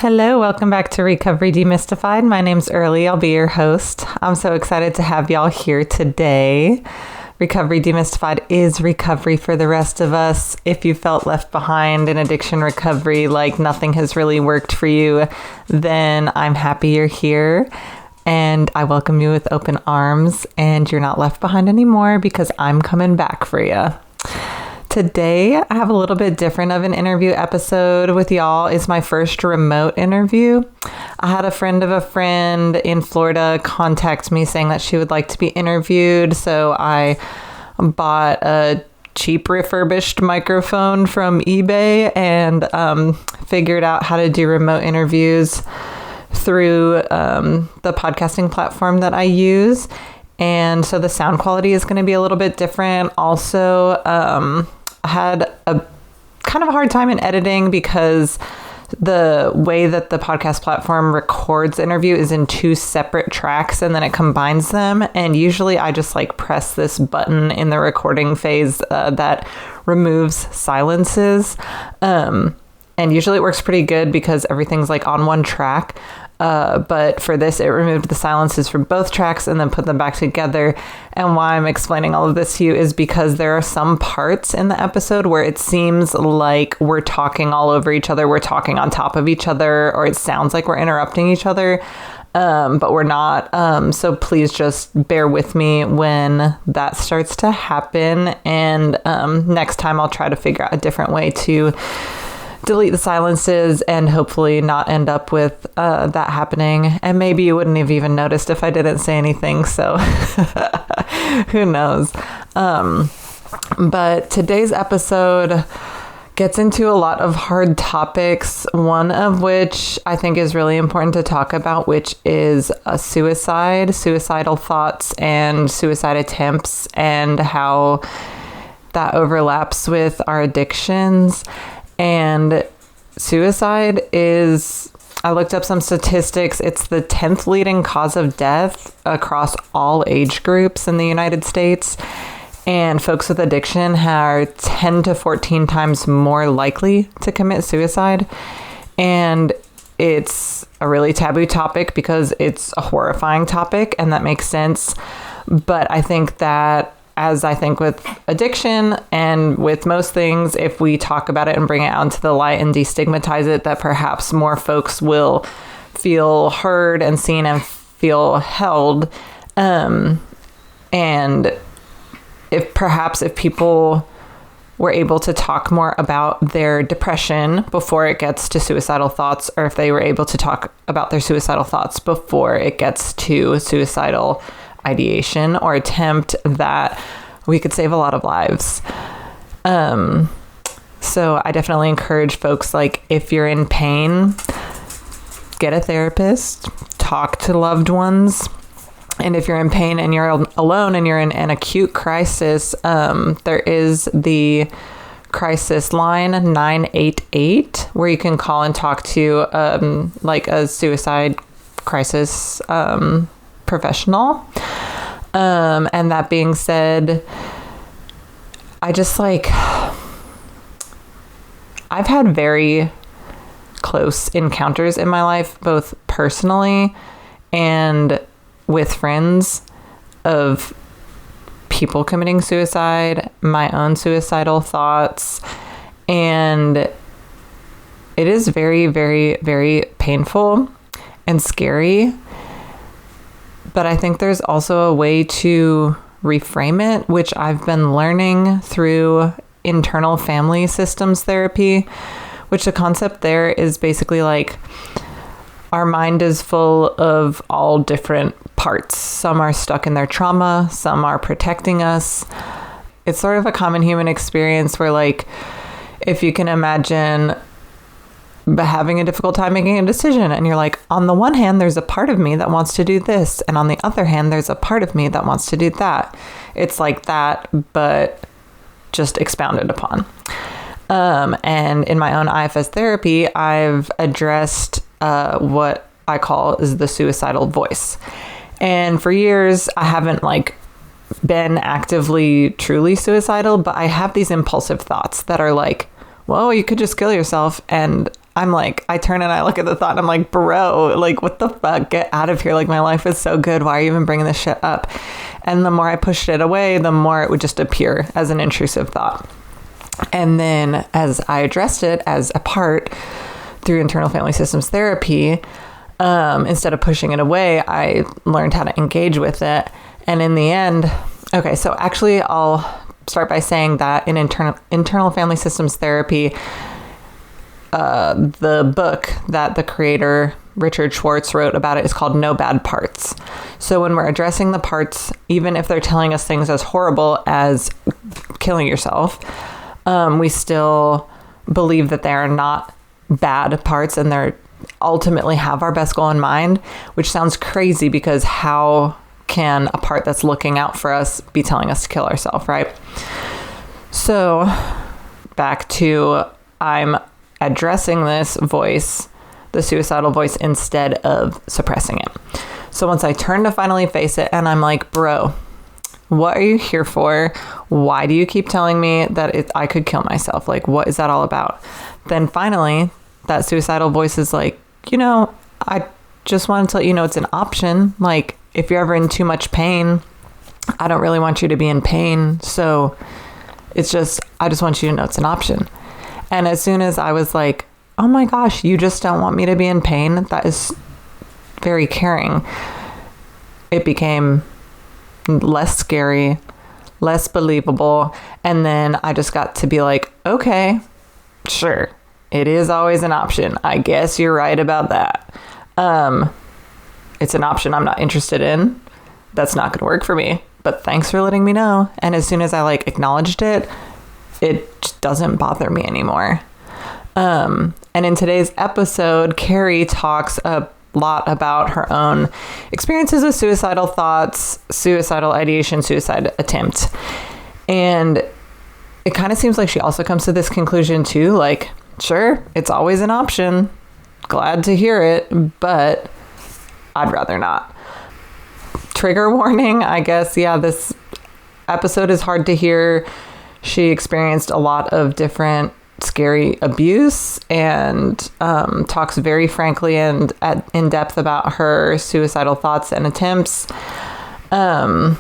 Hello, welcome back to Recovery Demystified. My name's Early. I'll be your host. I'm so excited to have y'all here today. Recovery Demystified is recovery for the rest of us. If you felt left behind in addiction recovery, like nothing has really worked for you, then I'm happy you're here. And I welcome you with open arms, and you're not left behind anymore because I'm coming back for you. Today, I have a little bit different of an interview episode with y'all. It's my first remote interview. I had a friend of a friend in Florida contact me saying that she would like to be interviewed. So I bought a cheap refurbished microphone from eBay and figured out how to do remote interviews through the podcasting platform that I use. And so the sound quality is going to be a little bit different. Also, I had a kind of a hard time in editing because the way that the podcast platform records the interview is in two separate tracks and then it combines them. And usually I just like press this button in the recording phase that removes silences. And usually it works pretty good because everything's like on one track. But for this, it removed the silences from both tracks and then put them back together. And why I'm explaining all of this to you is because there are some parts in the episode where it seems like we're talking all over each other. We're talking on top of each other, or it sounds like we're interrupting each other. But we're not. So please just bear with me when that starts to happen. And next time I'll try to figure out a different way to delete the silences and hopefully not end up with that happening. And maybe you wouldn't have even noticed if I didn't say anything. So who knows? But today's episode gets into a lot of hard topics, one of which I think is really important to talk about, which is suicidal thoughts and suicide attempts and how that overlaps with our addictions. And suicide is, I looked up some statistics, it's the 10th leading cause of death across all age groups in the United States. And folks with addiction are 10 to 14 times more likely to commit suicide. And it's a really taboo topic because it's a horrifying topic, and that makes sense. But I think that, as I think with addiction and with most things, if we talk about it and bring it out into the light and destigmatize it, that perhaps more folks will feel heard and seen and feel held. And if people were able to talk more about their depression before it gets to suicidal thoughts, or if they were able to talk about their suicidal thoughts before it gets to suicidal ideation or attempt, that we could save a lot of lives. So I definitely encourage folks, like, if you're in pain, get a therapist, talk to loved ones. And if you're in pain and you're alone and you're in an acute crisis, there is the crisis line 988 where you can call and talk to like a suicide crisis professional. And that being said, I've had very close encounters in my life, both personally and with friends, of people committing suicide, my own suicidal thoughts. And it is very, very, very painful and scary. But I think there's also a way to reframe it, which I've been learning through internal family systems therapy, which the concept there is basically like our mind is full of all different parts. Some are stuck in their trauma, some are protecting us. It's sort of a common human experience where, like, if you can imagine having a difficult time making a decision, and you're like, on the one hand, there's a part of me that wants to do this, and on the other hand, there's a part of me that wants to do that. It's like that, but just expounded upon. And in my own IFS therapy, I've addressed what I call is the suicidal voice. And for years, I haven't been actively truly suicidal, but I have these impulsive thoughts that are like, well, you could just kill yourself. And I'm like, I turn and I look at the thought and I'm like, bro, like, what the fuck? Get out of here. Like, my life is so good. Why are you even bringing this shit up? And the more I pushed it away, the more it would just appear as an intrusive thought. And then as I addressed it as a part through internal family systems therapy, instead of pushing it away, I learned how to engage with it. And in the end, okay, so actually I'll start by saying that in internal family systems therapy, the book that the creator Richard Schwartz wrote about it is called No Bad Parts. So when we're addressing the parts, even if they're telling us things as horrible as killing yourself, we still believe that they are not bad parts and they're ultimately have our best goal in mind, which sounds crazy because how can a part that's looking out for us be telling us to kill ourselves, right? So back to I'm addressing this voice, the suicidal voice, instead of suppressing it. So once I turn to finally face it and I'm like, bro, what are you here for? Why do you keep telling me that I could kill myself? Like, what is that all about? Then finally, that suicidal voice is like, I just wanted to let you know it's an option. Like, if you're ever in too much pain, I don't really want you to be in pain. So it's just, I just want you to know it's an option. And as soon as I was like, oh my gosh, you just don't want me to be in pain, that is very caring, it became less scary, less believable. And then I just got to be like, okay, sure, it is always an option. I guess you're right about that. It's an option I'm not interested in. That's not going to work for me, but thanks for letting me know. And as soon as I acknowledged it, it just doesn't bother me anymore. And in today's episode, Karrie talks a lot about her own experiences with suicidal thoughts, suicidal ideation, suicide attempt. And it kind of seems like she also comes to this conclusion too, sure, it's always an option. Glad to hear it, but I'd rather not. Trigger warning, I guess. Yeah, this episode is hard to hear. She experienced a lot of different scary abuse and talks very frankly and in depth about her suicidal thoughts and attempts. But,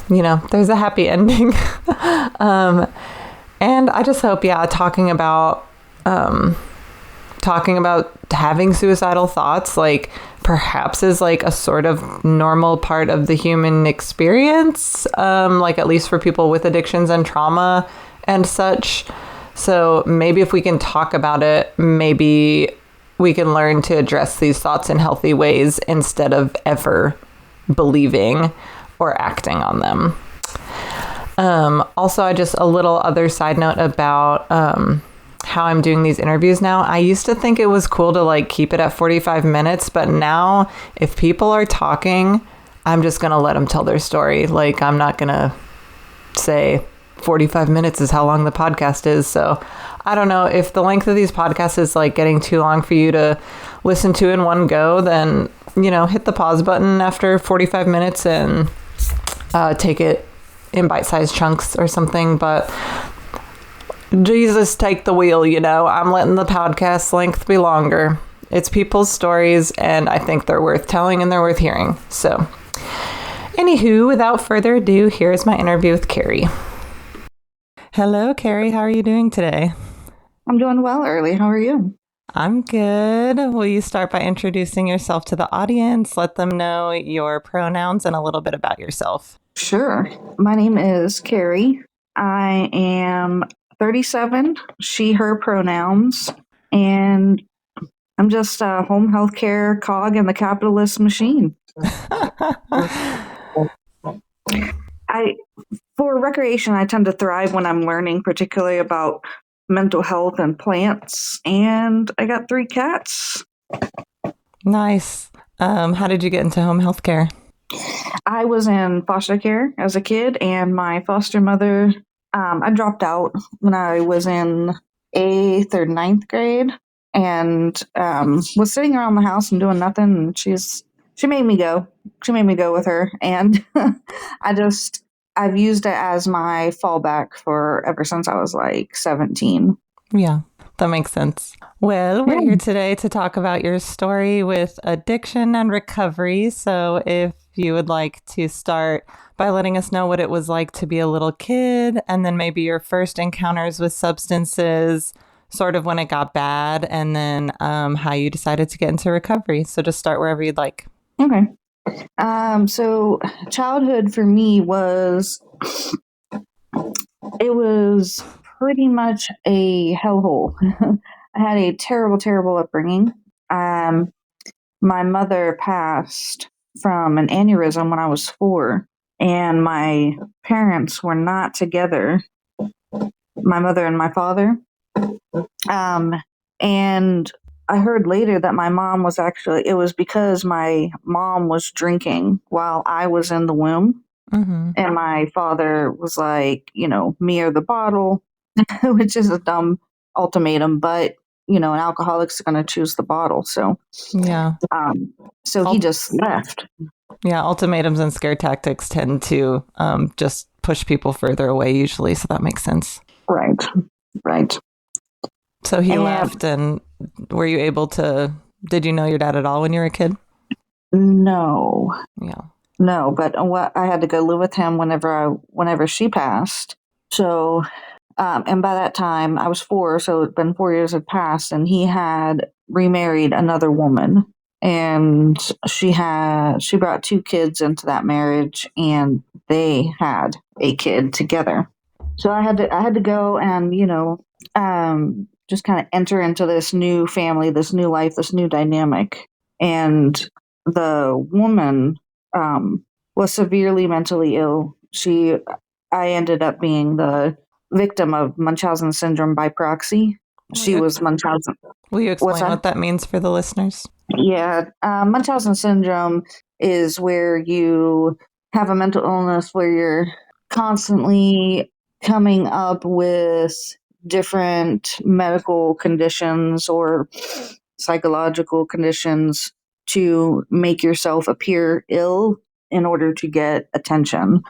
there's a happy ending. And I just hope, talking about having suicidal thoughts, perhaps is a sort of normal part of the human experience, at least for people with addictions and trauma and such. So maybe if we can talk about it, maybe we can learn to address these thoughts in healthy ways instead of ever believing or acting on them. Also, just a little other side note about how I'm doing these interviews now. I used to think it was cool to keep it at 45 minutes, but now if people are talking, I'm just going to let them tell their story. I'm not going to say 45 minutes is how long the podcast is. So I don't know if the length of these podcasts is getting too long for you to listen to in one go, then, hit the pause button after 45 minutes and take it in bite-sized chunks or something. But Jesus, take the wheel, I'm letting the podcast length be longer. It's people's stories and I think they're worth telling and they're worth hearing. So anywho, without further ado, here's my interview with Karrie. Hello, Karrie. How are you doing today? I'm doing well, Early. How are you? I'm good. Will you start by introducing yourself to the audience? Let them know your pronouns and a little bit about yourself. Sure. My name is Karrie. I am 37, she, her pronouns, and I'm just a home healthcare cog in the capitalist machine. For recreation, I tend to thrive when I'm learning, particularly about mental health and plants, and I got 3 cats. Nice. How did you get into home health care? I was in foster care as a kid, and my foster mother, I dropped out when I was in 8th or 9th grade, and was sitting around the house and doing nothing, and she made me go. She made me go with her, and I've used it as my fallback for ever since I was 17. Yeah. That makes sense. Well, we're here today to talk about your story with addiction and recovery. So if you would like to start by letting us know what it was like to be a little kid, and then maybe your first encounters with substances, sort of when it got bad, and then how you decided to get into recovery. So just start wherever you'd like. Okay. So childhood for me was pretty much a hellhole. I had a terrible, terrible upbringing. My mother passed from an aneurysm when I was 4, and my parents were not together, my mother and my father. And I heard later that my mom was it was because my mom was drinking while I was in the womb. Mm-hmm. And my father was like, me or the bottle, which is a dumb ultimatum, but, an alcoholic's going to choose the bottle. So, yeah. So he just left. Yeah, ultimatums and scare tactics tend to just push people further away usually, so that makes sense. Right. So he left, and were you able to, did you know your dad at all when you were a kid? No. Yeah. No, but I had to go live with him whenever she passed. So, and by that time I was 4, so it'd been 4 years had passed, and he had remarried another woman, and she brought 2 kids into that marriage, and they had a kid together. So I had to go and just kind of enter into this new family, this new life, this new dynamic, and the woman was severely mentally ill. I ended up being the victim of Munchausen Syndrome by proxy. She was Munchausen. Will you explain what that means for the listeners? Yeah. Munchausen Syndrome is where you have a mental illness where you're constantly coming up with different medical conditions or psychological conditions to make yourself appear ill in order to get attention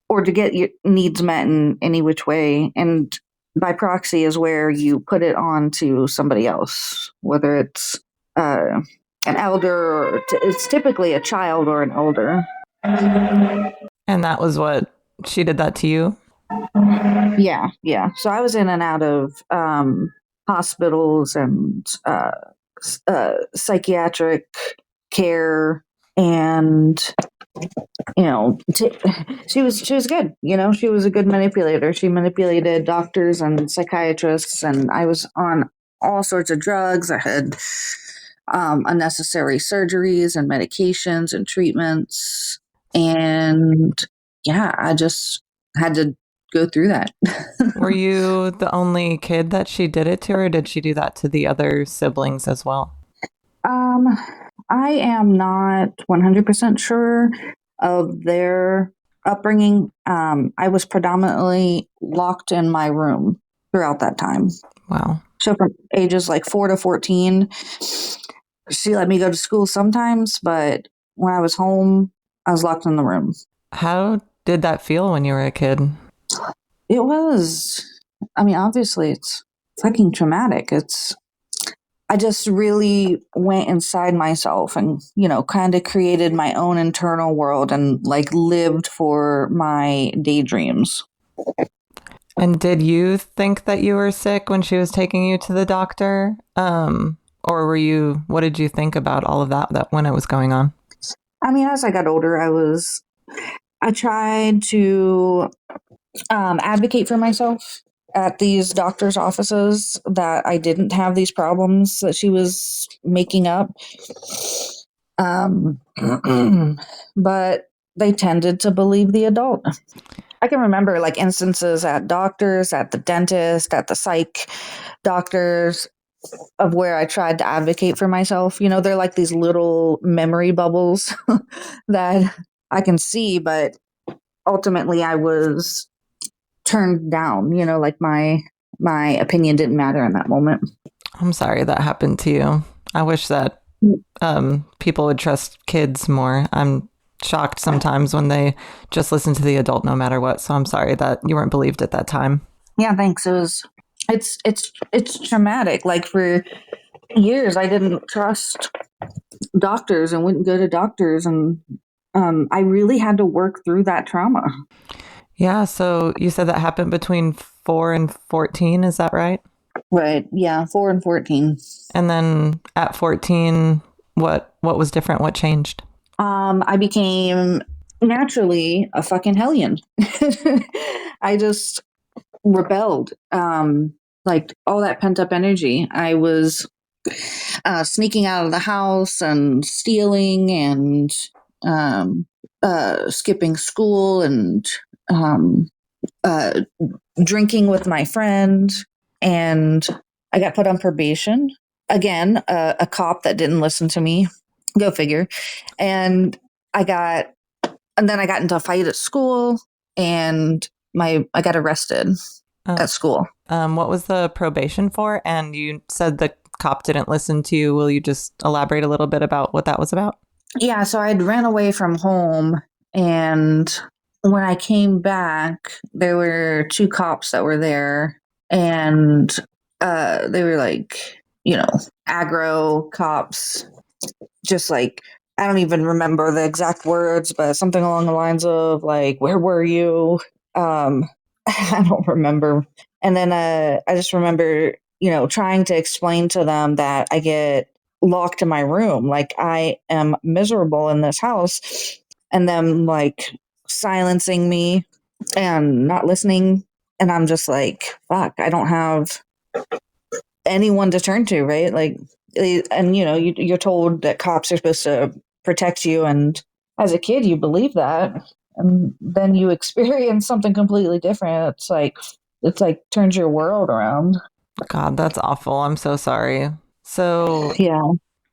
or to get your needs met in any which way. And by proxy is where you put it on to somebody else, whether it's an elder or it's typically a child or an elder. And that was what she did that to you? Yeah. So I was in and out of hospitals and psychiatric care, and she was good. She was a good manipulator. She manipulated doctors and psychiatrists, and I was on all sorts of drugs. I had unnecessary surgeries and medications and treatments, and yeah, I just had to go through that. Were you the only kid that she did it to, or did she do that to the other siblings as well? I am not 100% sure of their upbringing. I was predominantly locked in my room throughout that time. Wow. So from ages like 4 to 14, she let me go to school sometimes, but when I was home, I was locked in the room. How did that feel when you were a kid? It was, obviously it's fucking traumatic. I just really went inside myself and, kind of created my own internal world and lived for my daydreams. And did you think that you were sick when she was taking you to the doctor? Or what did you think about all of that when it was going on? As I got older, I tried to advocate for myself at these doctors' offices that I didn't have these problems that she was making up. But they tended to believe the adult. I can remember instances at doctors, at the dentist, at the psych doctors of where I tried to advocate for myself. They're like these little memory bubbles that I can see, but ultimately I was turned down, my opinion didn't matter in that moment. I'm sorry that happened to you. I wish that people would trust kids more. I'm shocked sometimes when they just listen to the adult no matter what. So I'm sorry that you weren't believed at that time. Yeah, thanks. It's traumatic. Like for years I didn't trust doctors and wouldn't go to doctors, and I really had to work through that trauma. Yeah, so you said that happened between 4 and 14, is that right? Right. Yeah, 4 and 14. And then at 14, what was different? What changed? I became naturally a fucking hellion. I just rebelled. Like all that pent up energy. I was sneaking out of the house and stealing and um, skipping school and um, uh, drinking with my friend. And I got put on probation. Again, a cop that didn't listen to me. Go figure. And I got, and then I got into a fight at school, and I got arrested Uh, at school. what was the probation for? And you said the cop didn't listen to you. Will you just elaborate a little bit about what that was about? Yeah, so I'd ran away from home, and when I came back, there were two cops that were there, and they were like, aggro cops, just like, I don't even remember the exact words, but something along the lines of like, "Where were you?" Um, I don't remember. And then I just remember, trying to explain to them that I get locked in my room, like I am miserable in this house, and them like silencing me and not listening. And I'm just like, fuck, I don't have anyone to turn to, right? Like, and you're told that cops are supposed to protect you, and as a kid, you believe that, and then you experience something completely different. It's like turns your world around. God, that's awful. I'm so sorry. So Yeah,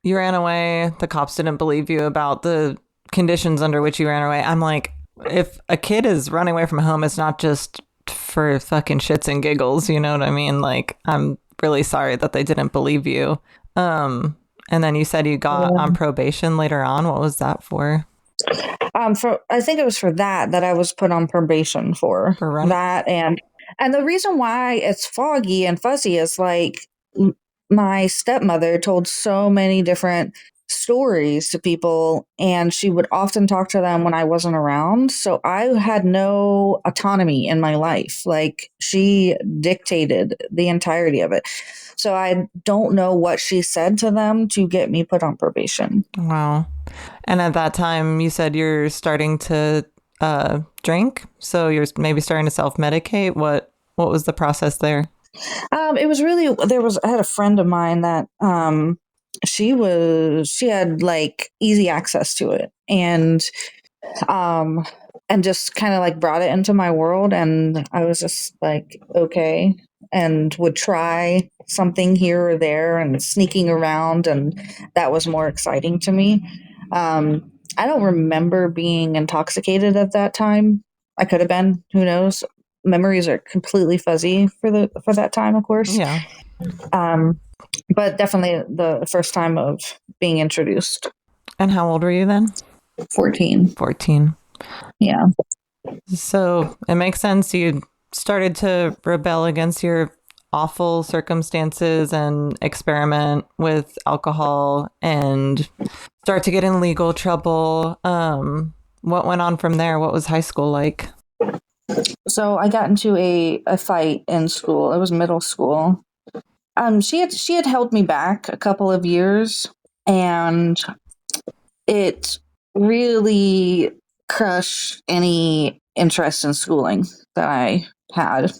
you ran away. The cops didn't believe you about the conditions under which you ran away. I'm like, if a kid is running away from home, it's not just for fucking shits and giggles. You know what I mean? Like, I'm really sorry that they didn't believe you. And then you said you got on yeah. probation later on. What was that for? For I think it was for that I was put on probation for For run? that, and the reason why it's foggy and fuzzy is like my stepmother told so many different stories to people, and she would often talk to them when I wasn't around, so I had no autonomy in my life. Like she dictated the entirety of it, so I don't know what she said to them to get me put on probation. Wow. And at that time, you said you're starting to drink, so you're maybe starting to self medicate. What was the process there? It was really I had a friend of mine that she had like easy access to it, um and just kind of like brought it into my world, and I was just like, okay, and would try something here or there and sneaking around, and that was more exciting to me. I don't remember being intoxicated at that time. I could have been, who knows. Memories are completely fuzzy for that time, of course. Yeah. um but definitely the first time of being introduced. And how old were you then? 14. 14. Yeah. So it makes sense. You started to rebel against your awful circumstances and experiment with alcohol and start to get in legal trouble. What went on from there? What was high school like? So I got into a fight in school. It was middle school. She had held me back a couple of years, and it really crushed any interest in schooling that I had.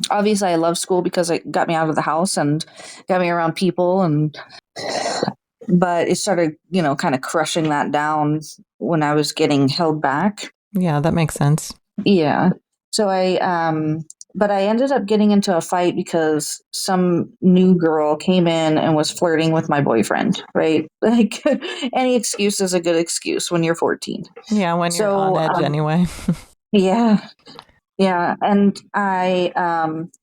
Obviously, I love school because it got me out of the house and got me around people, and but it started, kind of crushing that down when I was getting held back. Yeah, that makes sense. Yeah. So but I ended up getting into a fight because some new girl came in and was flirting with my boyfriend, right? Like any excuse is a good excuse when you're 14. Yeah, when you're on So, edge anyway. yeah, yeah. And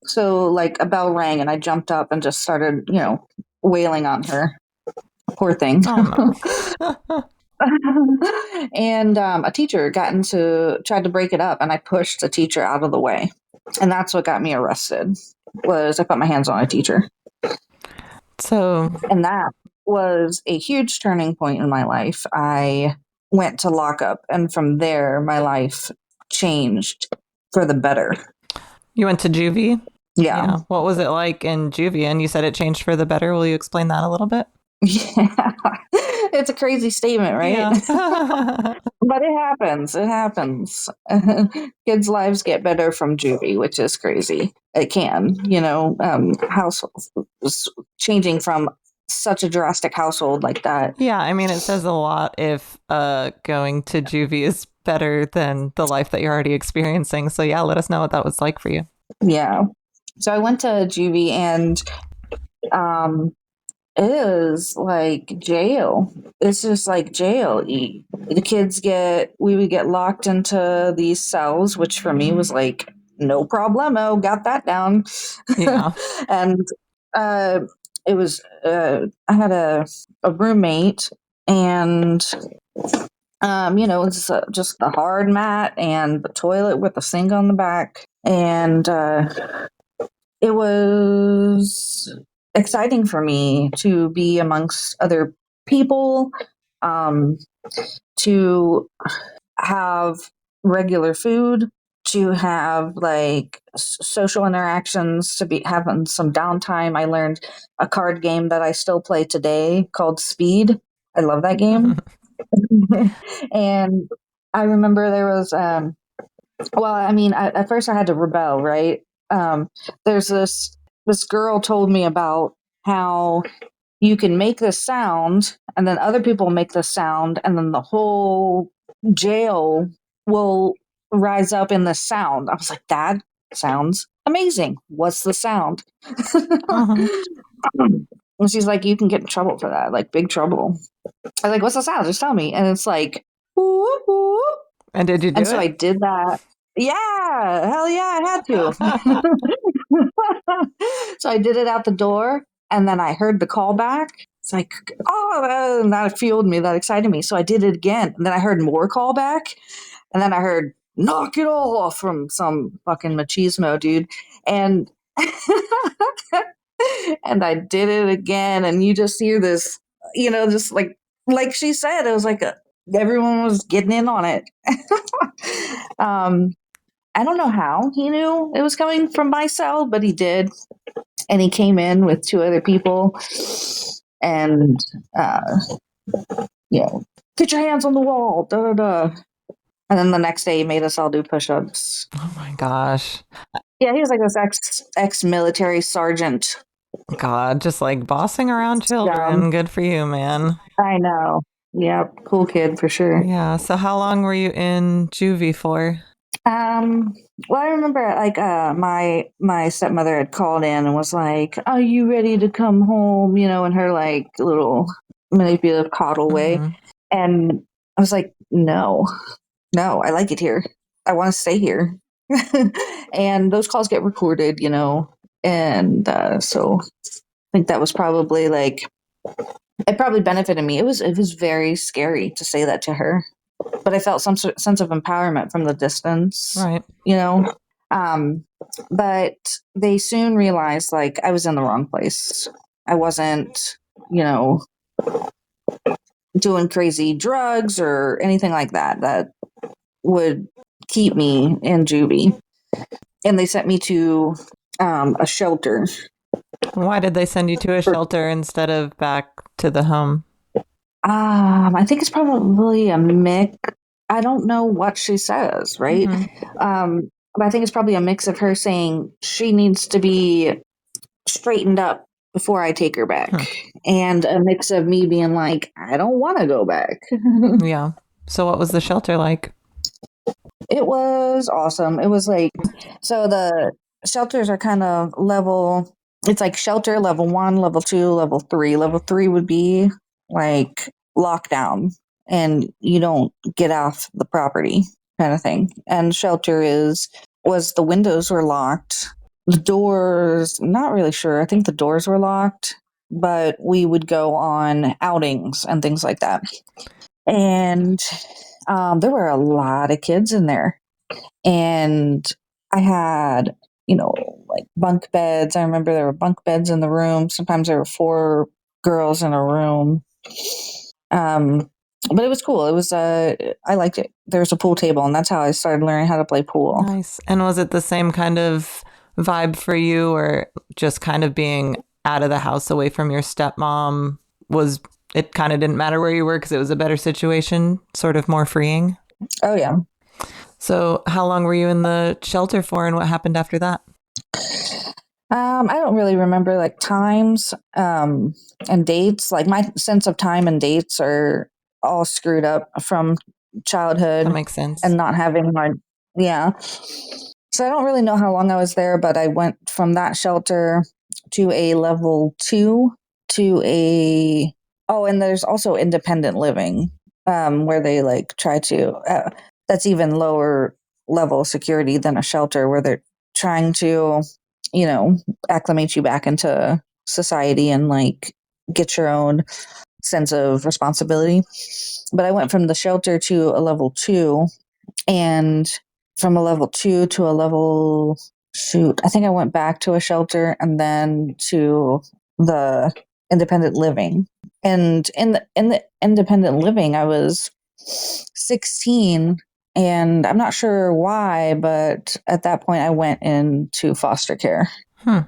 so like a bell rang and I jumped up and just started, wailing on her. Poor thing. Oh no. And a teacher tried to break it up, and I pushed the teacher out of the way. And that's what got me arrested, was I put my hands on a teacher. So, And that was a huge turning point in my life. I went to lockup, and from there, my life changed for the better. you went to juvie? Yeah. Yeah. What was it like in juvie? And you said it changed for the better. Will you explain that a little bit? Yeah. It's a crazy statement, right? Yeah. But it happens. It happens. Kids' lives get better from juvie, which is crazy. It can, households changing from such a drastic household like that. Yeah, I mean, it says a lot if going to juvie is better than the life that you're already experiencing. So, yeah, let us know what that was like for you. Yeah. So I went to juvie, and um, it is like jail. It's just like jail. The kids we would get locked into these cells, which for me was like, no problemo, got that down. Yeah. And uh, it was, I had a roommate, and, it's just the hard mat and the toilet with the sink on the back. And it was exciting for me to be amongst other people, um, to have regular food, to have like social interactions, to be having some downtime. I learned a card game that I still play today called Speed. I love that game. And I remember there was well, I mean, at first I had to rebel, right? Um, there's this girl told me about how you can make this sound, and then other people make this sound, and then the whole jail will rise up in the sound. I was like, that sounds amazing. What's the sound? Uh-huh. And she's like, you can get in trouble for that, like big trouble. I was like, what's the sound? Just tell me. And it's like, whoop, whoop. And did you And do so I it? did that. Yeah, hell yeah, I had to. So I did it out the door, and then I heard the call back. It's like, oh, and that fueled me, that excited me. So I did it again, and then I heard more call back, and then I heard "knock it off" from some fucking machismo dude, and and I did it again, and you just hear this, just like she said, it was like everyone was getting in on it. um, I don't know how he knew it was coming from my cell, but he did. And he came in with two other people, and, uh, get your hands on the wall, da da da. And then the next day he made us all do push ups. Oh my gosh. Yeah, he was like this ex military sergeant. God, just like bossing around Dumb. children. Good for you, man. I know. Yep, cool kid for sure. Yeah. So, how long were you in juvie for? Um, well, I remember like my stepmother had called in and was like, "Are you ready to come home?" In her like little manipulative coddle way, Mm-hmm. and I was like, "No, no, I like it here. I want to stay here." And those calls get recorded, and so I think that was probably like it probably benefited me. It was very scary to say that to her, but I felt some sense of empowerment from the distance, Right. you know. Um, but they soon realized like I was in the wrong place. I wasn't, you know, doing crazy drugs or anything like that would keep me in juvie. And they sent me to a shelter. Why did they send you to a shelter instead of back to the home? I think it's probably a mix. I don't know what she says, right? Mm-hmm. But I think it's probably a mix of her saying she needs to be straightened up before I take her back, Hmm. and a mix of me being like, I don't want to go back. Yeah. So, what was the shelter like? It was awesome. It was like, so the shelters are kind of level, it's like shelter level 1, level 2, level 3. Level 3 would be like lockdown, and you don't get off the property kind of thing. And shelter was the windows were locked. The doors, not really sure. I think the doors were locked, but we would go on outings and things like that. And there were a lot of kids in there, and I had, like bunk beds. I remember there were bunk beds in the room. Sometimes there were 4 girls in a room. But it was cool. It was, I liked it. There was a pool table, and that's how I started learning how to play pool. Nice. And was it the same kind of vibe for you, or just kind of being out of the house away from your stepmom? Was it kind of didn't matter where you were because it was a better situation, sort of more freeing? Oh, yeah. So how long were you in the shelter for, and what happened after that? I don't really remember like times and dates. Like my sense of time and dates are all screwed up from That childhood makes sense. and not having my, yeah. So I don't really know how long I was there, but I went from that shelter to a level 2 to a, oh, and there's also independent living, where they like try to, that's even lower level security than a shelter, where they're trying to, acclimate you back into society and like get your own sense of responsibility. But I went from the shelter to a level 2, and from a level 2 to a level, shoot, I think I went back to a shelter and then to the independent living. And in the independent living, I was 16, and I'm not sure why, but at that point I went into foster care. Hmm.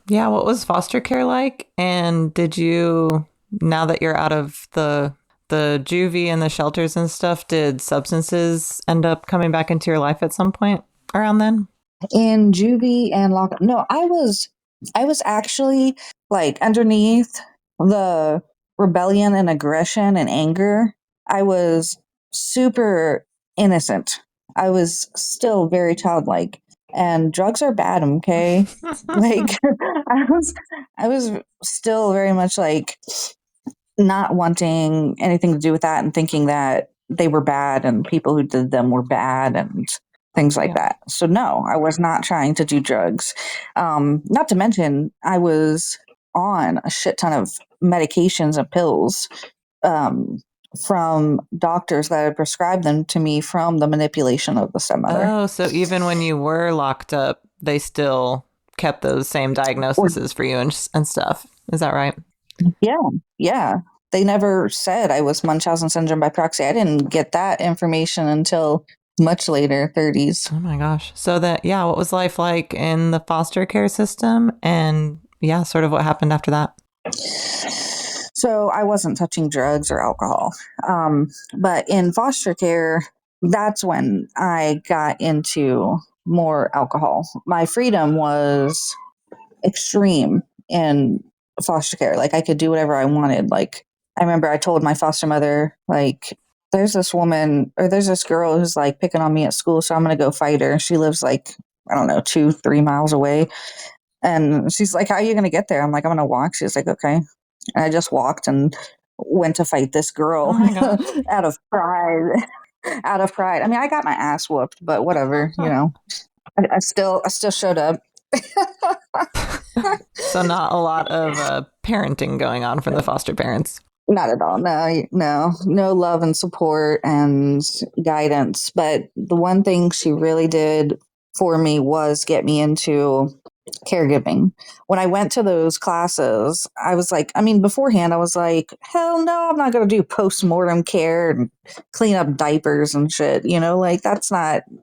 Yeah, what was foster care like? And did you, now that you're out of the juvie and the shelters and stuff, did substances end up coming back into your life at some point around then? In juvie and lock, no, I was actually like underneath the rebellion and aggression and anger. I was super innocent. I was still very childlike, and drugs are bad, okay? Like I was still very much like not wanting anything to do with that and thinking that they were bad and people who did them were bad and things like Yeah. that. So no, I was not trying to do drugs. Not to mention, I was on a shit ton of medications and pills, um, from doctors that had prescribed them to me from the manipulation of the stepmother. Oh, so even when you were locked up, they still kept those same Or diagnoses for you and stuff. Is that right? yeah, yeah. They never said I was Munchausen syndrome by proxy. I didn't get that information until much later, 30s. Oh my gosh. So that, yeah, what was life like in the foster care system? And yeah, sort of what happened after that? So I wasn't touching drugs or alcohol. But in foster care, that's when I got into more alcohol. My freedom was extreme in foster care. Like I could do whatever I wanted. Like I remember I told my foster mother, like, there's this woman or there's this girl who's like picking on me at school, so I'm gonna go fight her. She lives like, I don't know, 2, 3 miles away. And she's like, how are you gonna get there? I'm like, I'm gonna walk. She's like, okay. And I just walked and went to fight this Oh girl my gosh. out of pride. Out of pride. I mean, I got my ass whooped, but whatever, I still showed up. So not a lot of parenting going on from the foster parents. Not at all. No, no, no love and support and guidance. But the one thing she really did for me was get me into caregiving. When I went to those classes, I was like, I mean, beforehand, I was like, hell no, I'm not going to do post-mortem care and clean up diapers and shit. Like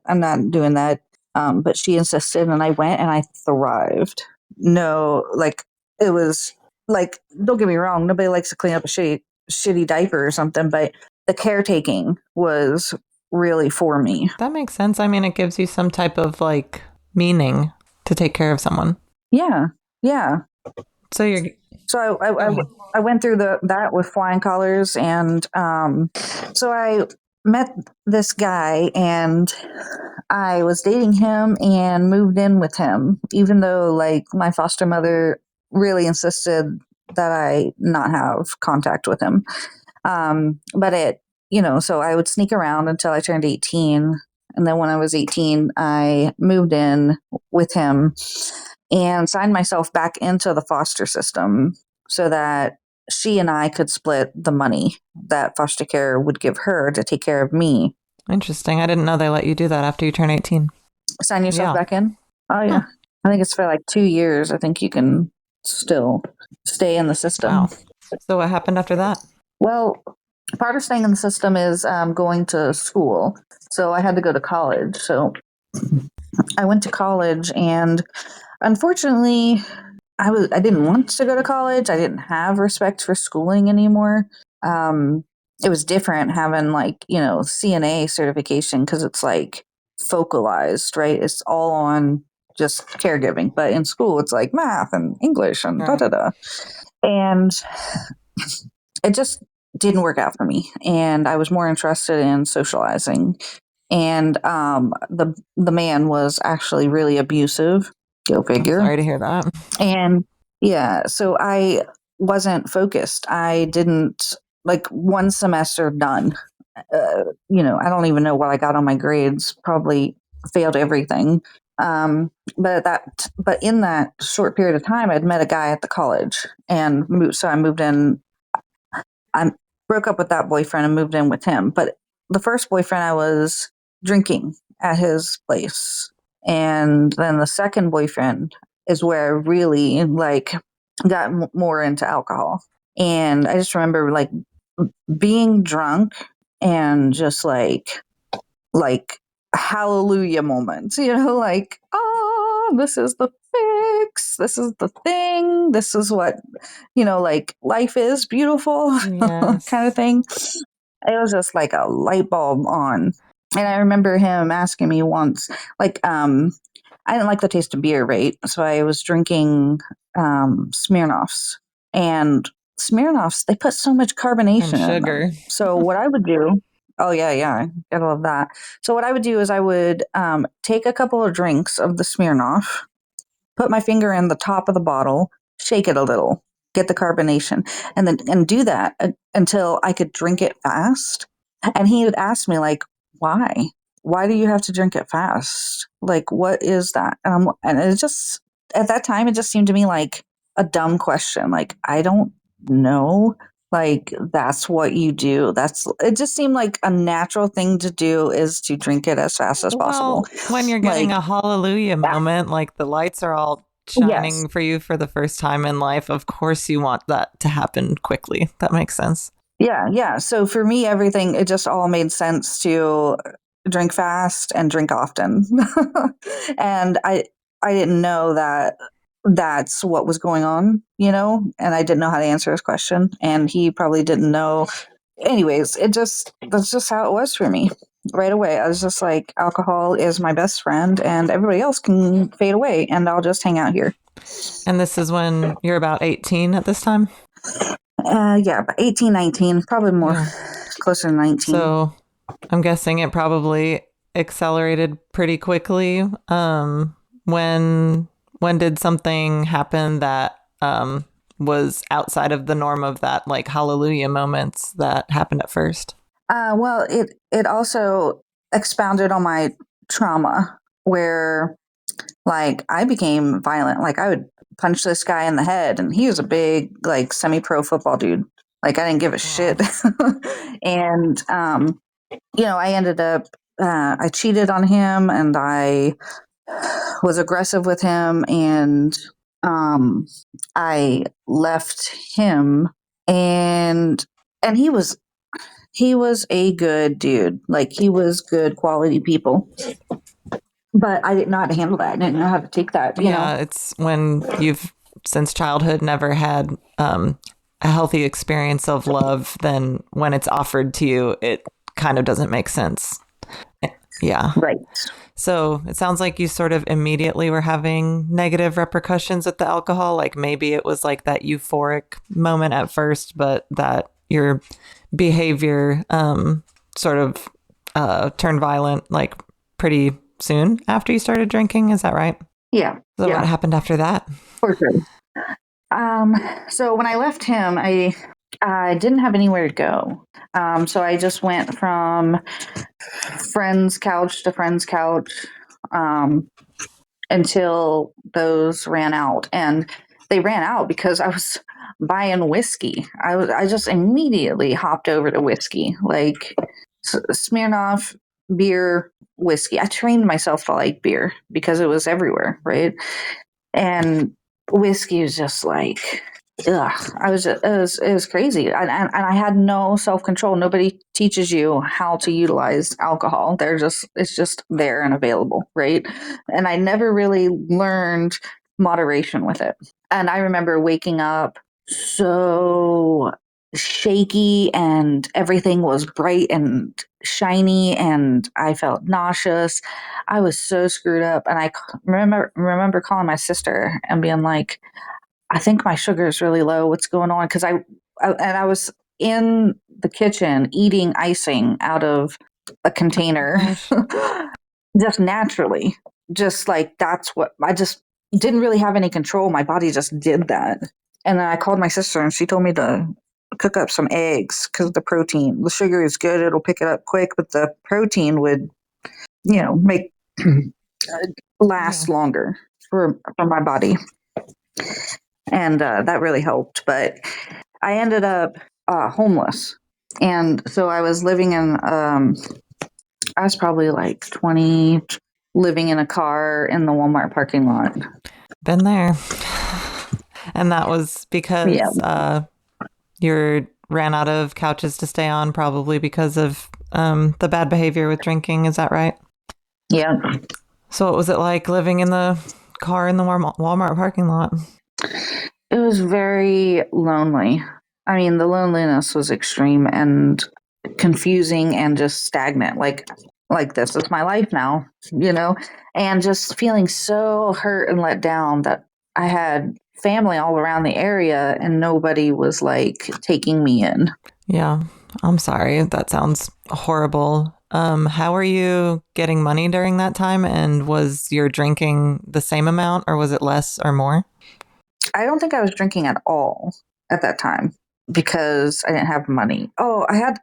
I'm not doing that. But she insisted, and I went and I thrived. No, like, it was like, don't get me wrong, nobody likes to clean up a shitty diaper or something, but the caretaking was really for me. That makes sense. I mean, it gives you some type of like meaning to take care of someone. Yeah, yeah. So you're, So I, go I, ahead. I went through that with flying colors, and so I met this guy, and I was dating him and moved in with him, even though like my foster mother really insisted that I not have contact with him. But so I would sneak around until I turned 18. And then when I was 18, I moved in with him and signed myself back into the foster system so that she and I could split the money that foster care would give her to take care of me. Interesting. I didn't know they let you do that after you turn 18. sign yourself Yeah. back in. Oh yeah, Huh. I think it's for like 2 years. I think you can still stay in the system. Wow. So what happened after that? Well, part of staying in the system is going to school. So I had to go to college. So I went to college, and unfortunately, I didn't want to go to college. I didn't have respect for schooling anymore. Um, it was different having like CNA certification because it's like focalized, right? It's all on just caregiving. But in school, it's like math and English and da Right. da da. And it just didn't work out for me. And I was more interested in socializing. And the man was actually really abusive. Go I'm figure. sorry to hear that. And yeah, so I wasn't focused. I didn't like one semester done. I don't even know what I got on my grades. Probably failed everything. But in that short period of time, I'd met a guy at the college, and so I moved in. I broke up with that boyfriend and moved in with him. But the first boyfriend, I was drinking at his place, and then the second boyfriend is where I really like got more into alcohol. And I just remember like being drunk and just like hallelujah moments, like, oh, this is the fix, this is the thing, this is what, like life is beautiful kind of Yes. thing. It was just like a light bulb on. And I remember him asking me once, like, I didn't like the taste of beer, right? So I was drinking Smirnoffs. And Smirnoffs, they put so much And carbonation in them. sugar. So what I would do, oh, yeah, yeah, gotta love that. So what I would do is I would take a couple of drinks of the Smirnoff, put my finger in the top of the bottle, shake it a little, get the carbonation, and do that until I could drink it fast. And he would ask me like, "Why? Why do you have to drink it fast? Like, what is that?" And it just at that time it just seemed to me like a dumb question. Like, I don't know. Like that's what you do. It just seemed like a natural thing to do is to drink it as fast as possible. Well, when you're getting Like, a hallelujah yeah, moment, like the lights are all yes. shining for you for the first time in life, of course you want that to happen quickly. That makes sense. Yeah, yeah. So for me, everything, it just all made sense to drink fast and drink often. And I didn't know that that's what was going on, and I didn't know how to answer his question. And he probably didn't know. Anyways, that's just how it was for me. Right away, I was just like, alcohol is my best friend, and everybody else can fade away, and I'll just hang out here. And this is when you're about 18 at this time? Yeah, but 18, 19, probably more Yeah. closer to 19. So I'm guessing it probably accelerated pretty quickly. When did something happen that was outside of the norm of that like hallelujah moments that happened at first? Well, it also expounded on my trauma where like I became violent. Like I would punch this guy in the head, and he was a big like semi-pro football dude. Like I didn't give a Wow. shit. And I ended up I cheated on him, and I was aggressive with him, and um I left him, and he was a good dude. Like he was good quality people. But I didn't know how to handle that. I didn't know how to take that. Yeah, it's when you've since childhood never had a healthy experience of love, then when it's offered to you, it kind of doesn't make sense. Yeah. Right. So it sounds like you sort of immediately were having negative repercussions with the alcohol. Like maybe it was like that euphoric moment at first, but that your behavior sort of turned violent like pretty soon after you started drinking. Is that right? Yeah. So Yeah. what happened after that? For sure. So when I left him, I didn't have anywhere to go. So I just went from friend's couch to friend's couch um, until those ran out, and they ran out because I was buying whiskey. I just immediately hopped over to whiskey, like Smirnoff beer. whiskey. I trained myself to like beer because it was everywhere, right? And whiskey was just like, ugh. It was crazy. And I had no self control. Nobody teaches you how to utilize alcohol. It's just there and available, right? And I never really learned moderation with it. And I remember waking up so shaky and everything was bright and shiny and I felt nauseous. I was so screwed up and I remember calling my sister and being like, I think my sugar is really low. What's going on? Because I was in the kitchen eating icing out of a container, Gosh. just naturally. Just like that's what I just didn't really have any control. My body just did that. And then I called my sister and she told me to cook up some eggs because the sugar is good. It'll pick it up quick, but the protein would, make Yeah. last longer for my body. And that really helped. But I ended up homeless, and so I was living in. I was probably like 20, living in a car in the Walmart parking lot. Been there. And that was Yeah, because you ran out of couches to stay on, probably because of the bad behavior with drinking. Is that right? yeah. So what was it like living in the car in the Walmart parking lot? It was very lonely. I mean, the loneliness was extreme and confusing and just stagnant. Like this is my life now, and just feeling so hurt and let down that I had family all around the area and nobody was like taking me in. Yeah, I'm sorry. That sounds horrible. How are you getting money during that time? And was your drinking the same amount or was it less or more? I don't think I was drinking at all at that time because I didn't have money. I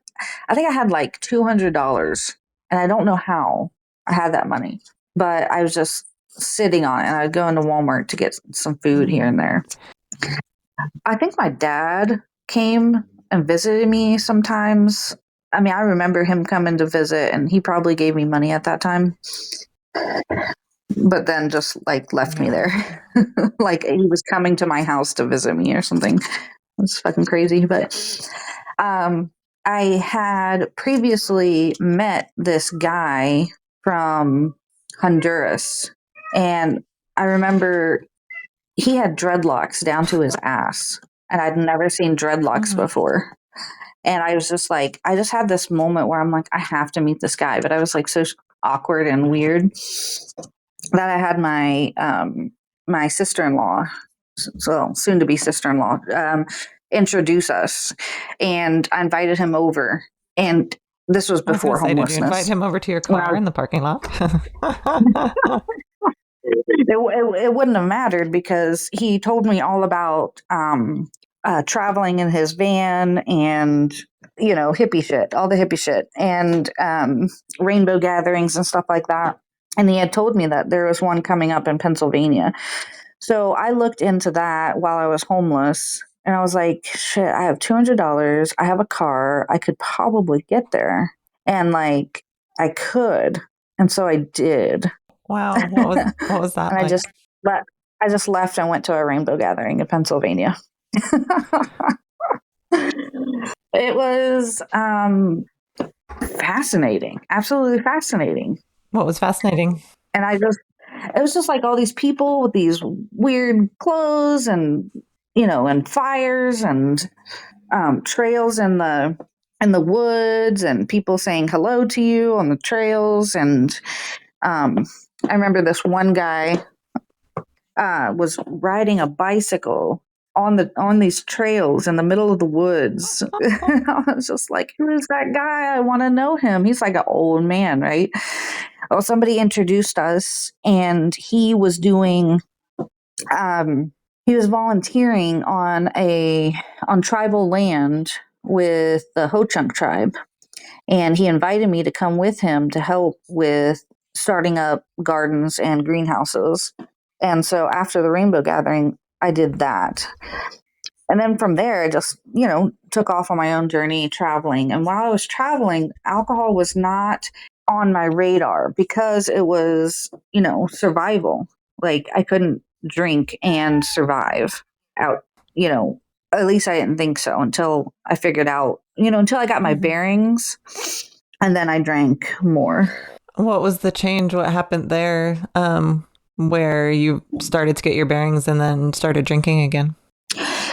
think I had like $200 and I don't know how I had that money, but I was just sitting on it and I'd go into Walmart to get some food here and there. I think my dad came and visited me sometimes. I mean, I remember him coming to visit and he probably gave me money at that time, but then just like left me there. Like he was coming to my house to visit me or something. It's fucking crazy. But um, I had previously met this guy from Honduras, and I remember he had dreadlocks down to his ass, and I'd never seen dreadlocks Mhm. before. And I was just like, I just had this moment where I'm like, I have to meet this guy, but I was like so awkward and weird that I had my sister in law, so soon to be sister in law, introduce us, and I invited him over. And this was I was going before to say, did you invite homelessness. him over to your When I car was, in the parking lot? it wouldn't have mattered because he told me all about traveling in his van and hippie shit, all the hippie shit, and rainbow gatherings and stuff like that. And he had told me that there was one coming up in Pennsylvania. So I looked into that while I was homeless and I was like, shit, I have $200. I have a car. I could probably get there. And like, I could. And so I did. Wow, what was that And like? I just left and went to a rainbow gathering in Pennsylvania. It was fascinating, absolutely fascinating. What was fascinating? And it was just like all these people with these weird clothes and and fires and trails in the woods and people saying hello to you on the trails. And I remember this one guy was riding a bicycle on these trails in the middle of the woods. I was just like, who is that guy? I want to know him. He's like an old man, right? Well, somebody introduced us, and um, he was volunteering on tribal land with the Ho Chunk tribe, and he invited me to come with him to help with starting up gardens and greenhouses. And so after the rainbow gathering, I did that. And then from there, I just, took off on my own journey traveling. And while I was traveling, alcohol was not on my radar because it was, survival. Like I couldn't drink and survive out, you know, at least I didn't think so until I figured out, until I got my bearings, and then I drank more. What was the change? What happened there, where you started to get your bearings and then started drinking again?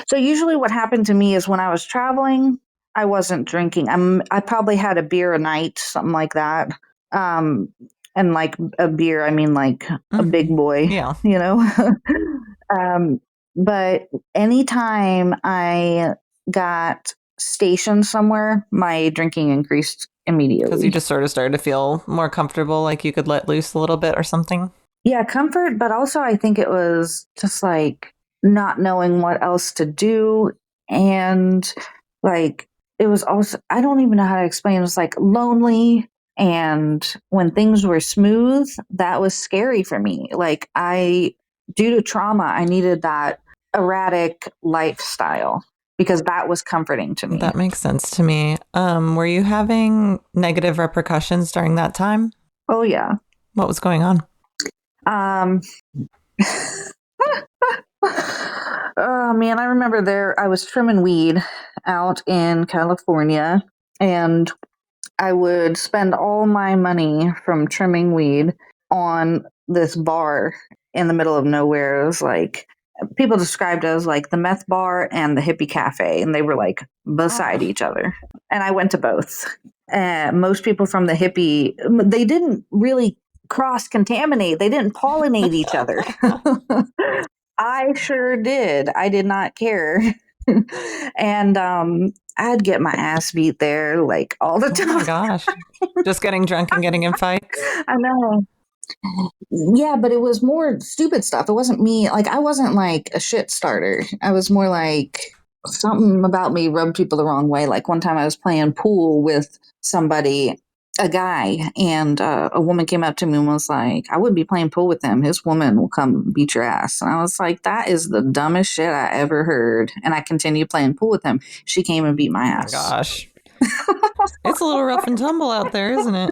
So usually what happened to me is when I was traveling, I wasn't drinking. I probably had a beer a night, something like that. Um, and like a beer, I mean like a big boy, Yeah. you know. um, but anytime I got stationed somewhere, my drinking increased Because you immediately. just sort of started to feel more comfortable, like you could let loose a little bit or something. Yeah, comfort, but also I think it was just like not knowing what else to do. And like it was also, I don't even know how to explain. It was like lonely. And when things were smooth, that was scary for me. Like due to trauma, I needed that erratic lifestyle because that was comforting to me. That makes sense to me. Were you having negative repercussions during that time? Oh, yeah. What was going on? Um, oh man, I remember I was trimming weed out in California, and I would spend all my money from trimming weed on this bar in the middle of nowhere. It was like people described it as like the meth bar and the hippie cafe, and they were like beside each other. And I went to both. Most people from the hippie, they didn't really cross contaminate, they didn't pollinate each other. I sure did. I did not care. And I'd get my ass beat there like all the time. Oh my gosh. Just getting drunk and getting in fights? I know. Yeah, but it was more stupid stuff. It wasn't me. Like, I wasn't like a shit starter. I was more like something about me rubbed people the wrong way. Like, one time I was playing pool with somebody, a guy, and a woman came up to me and was like, I wouldn't be playing pool with him. His woman will come beat your ass. And I was like, that is the dumbest shit I ever heard. And I continued playing pool with him. She came and beat my ass. Oh my gosh. It's a little rough and tumble out there, isn't it?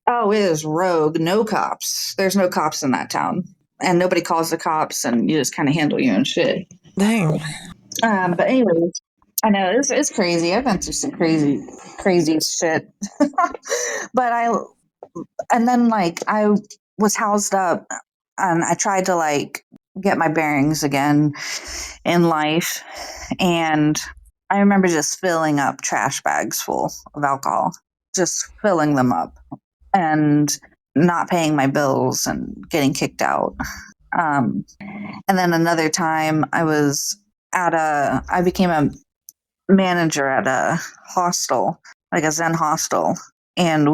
Oh, it is rogue. No cops. There's no cops in that town. And nobody calls the cops, and you just kind of handle your own shit. Dang. But anyways, I know it's crazy. I've been through some crazy shit. But and then like I was housed up, and I tried to like get my bearings again in life. And I remember just filling up trash bags full of alcohol, just filling them up, and not paying my bills and getting kicked out. And then another time I became a manager at a hostel, like a Zen hostel, and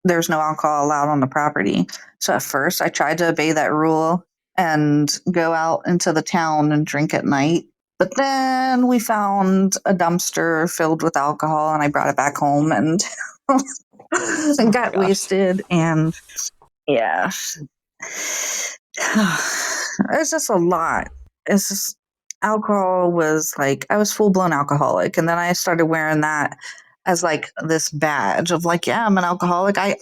there's no alcohol allowed on the property. So at first I tried to obey that rule and go out into the town and drink at night. But then we found a dumpster filled with alcohol, and I brought it back home and and got wasted. And yeah, it's just a lot. It's just alcohol was like, I was full blown alcoholic, and then I started wearing that as like this badge of like, yeah, I'm an alcoholic. I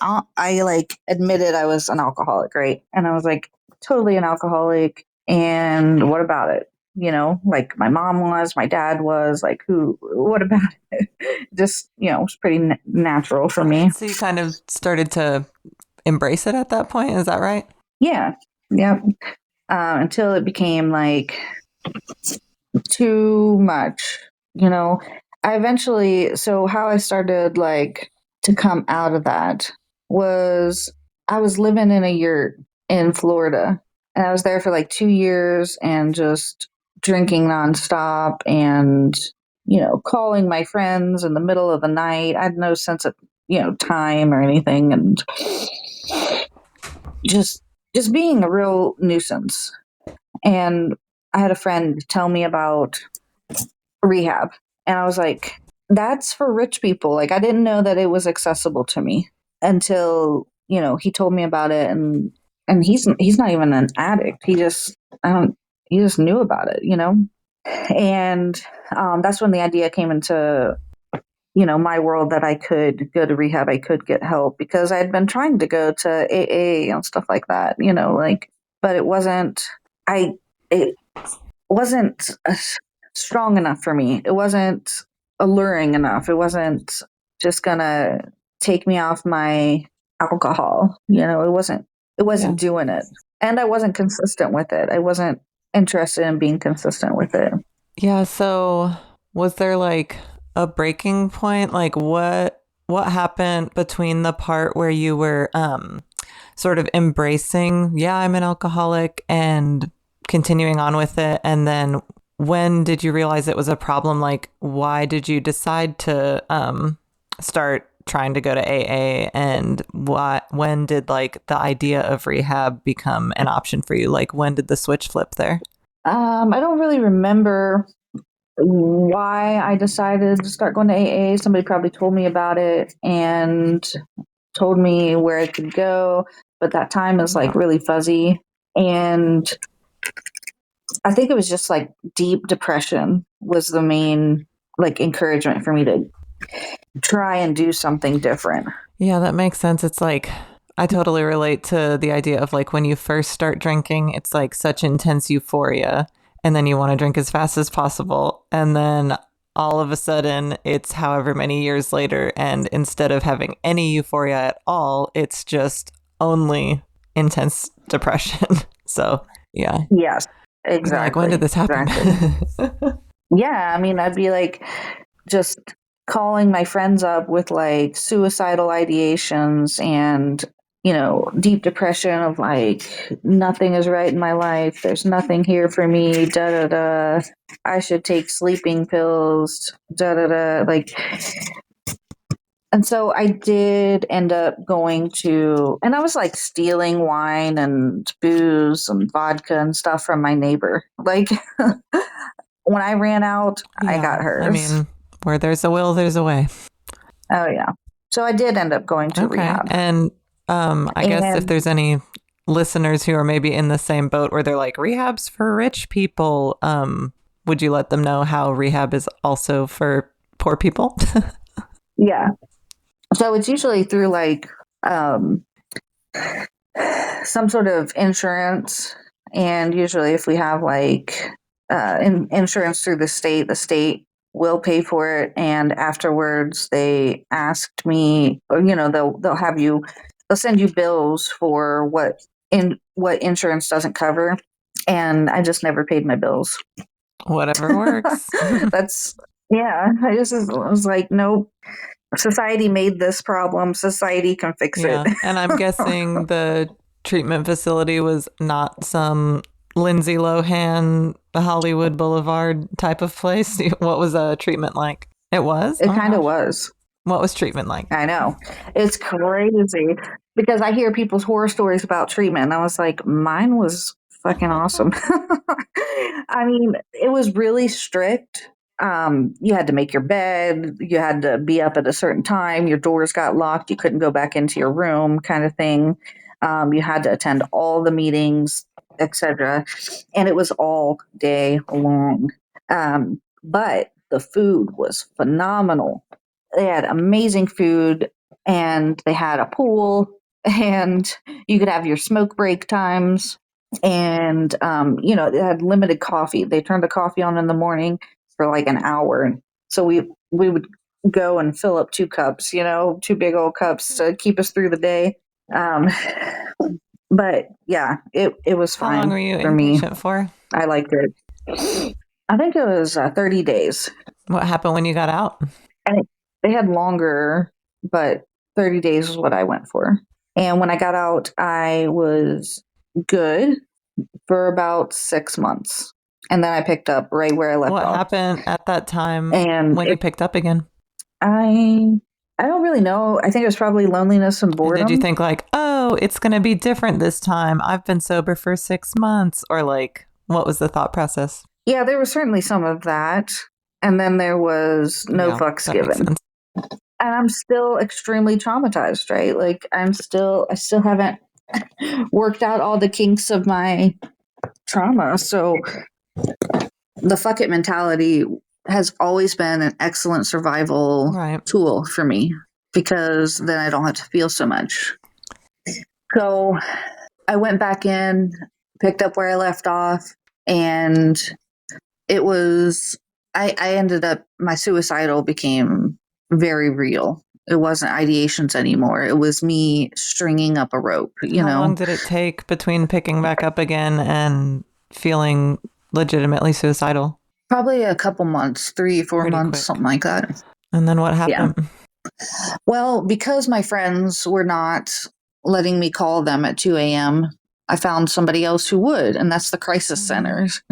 like admitted I was an alcoholic, right? And I was like totally an alcoholic. And what about it? Like my mom was, my dad was, like, what about it? Just, it's pretty natural for me. So you kind of started to embrace it at that point, is that right? Yeah. Yep. Until it became like too much. So how I started like to come out of that was I was living in a yurt in Florida, and I was there for like 2 years and just drinking nonstop and, calling my friends in the middle of the night. I had no sense of, time or anything, and just being a real nuisance. And I had a friend tell me about rehab, and I was like, that's for rich people. Like, I didn't know that it was accessible to me until, he told me about it. And he's not even an addict. He just knew about it. And that's when the idea came into my world that I could go to rehab, I could get help, because I had been trying to go to AA and stuff like that, but it wasn't, it wasn't strong enough for me. It wasn't alluring enough. It wasn't just gonna take me off my alcohol. It wasn't doing it. And I wasn't consistent with it. I wasn't interested in being consistent with it. Yeah. So was there like a breaking point? Like what happened between the part where you were sort of embracing, yeah, I'm an alcoholic, and continuing on with it, and then when did you realize it was a problem? Like, why did you decide to start trying to go to AA, and when did like the idea of rehab become an option for you? Like, when did the switch flip there? I don't really remember why I decided to start going to AA. Somebody probably told me about it and told me where I could go, but that time is like really fuzzy. And I think it was just like deep depression was the main like encouragement for me to try and do something different. Yeah, that makes sense. It's like I totally relate to the idea of like when you first start drinking, it's like such intense euphoria, and then you want to drink as fast as possible. And then all of a sudden, it's however many years later, and instead of having any euphoria at all, it's just only intense depression. So, yeah. Yes, exactly. Like, when did this happen? Exactly. Yeah, I mean, I'd be like just calling my friends up with like suicidal ideations and deep depression of like nothing is right in my life, there's nothing here for me, da da da, I should take sleeping pills, da da da, like. And so I did end up going to, and I was like stealing wine and booze and vodka and stuff from my neighbor, like. When I ran out, I got hers. I mean, where there's a will, there's a way. Oh, yeah. So I did end up going to rehab. And I guess if there's any listeners who are maybe in the same boat where they're like, rehab's for rich people, would you let them know how rehab is also for poor people? Yeah. So it's usually through like some sort of insurance. And usually if we have like insurance through the state will pay for it. And afterwards they asked me, or, they'll send you bills for what insurance doesn't cover. And I just never paid my bills. Whatever works. I just was like, nope. Society made this problem. Society can fix it. And I'm guessing the treatment facility was not some Lindsay Lohan, the Hollywood Boulevard type of place. What was a treatment like? It was? It kind of was. What was treatment like? I know. It's crazy because I hear people's horror stories about treatment. And I was like, mine was fucking awesome. I mean, it was really strict. You had to make your bed. You had to be up at a certain time. Your doors got locked. You couldn't go back into your room, kind of thing. You had to attend all the meetings, etc. And it was all day long. But the food was phenomenal. They had amazing food, and they had a pool, and you could have your smoke break times. And they had limited coffee. They turned the coffee on in the morning for like an hour. So we would go and fill up 2 cups, 2 big old cups to keep us through the day. But yeah, it was fine. How long were you for me. inpatient for? I liked it. I think it was 30 days. What happened when you got out? And they had longer, but 30 days is what I went for. And when I got out, I was good for about 6 months. And then I picked up right where I left off. What happened at that time and when you picked up again? I don't really know. I think it was probably loneliness and boredom. And did you think like, oh, it's going to be different this time? I've been sober for 6 months. Or like, what was the thought process? Yeah, there was certainly some of that. And then there was no fucks given. And I'm still extremely traumatized, right? Like I still haven't worked out all the kinks of my trauma. So the fuck it mentality has always been an excellent survival tool for me, because then I don't have to feel so much. So I went back in, picked up where I left off, and it was, I ended up, my suicidal became very real. It wasn't ideations anymore. It was me stringing up a rope, How long did it take between picking back up again and feeling legitimately suicidal? Probably a couple months, 3-4 months, quick. Something like that. And then what happened? Yeah. Well, because my friends were not letting me call them at 2 a.m., I found somebody else who would, and that's the crisis centers.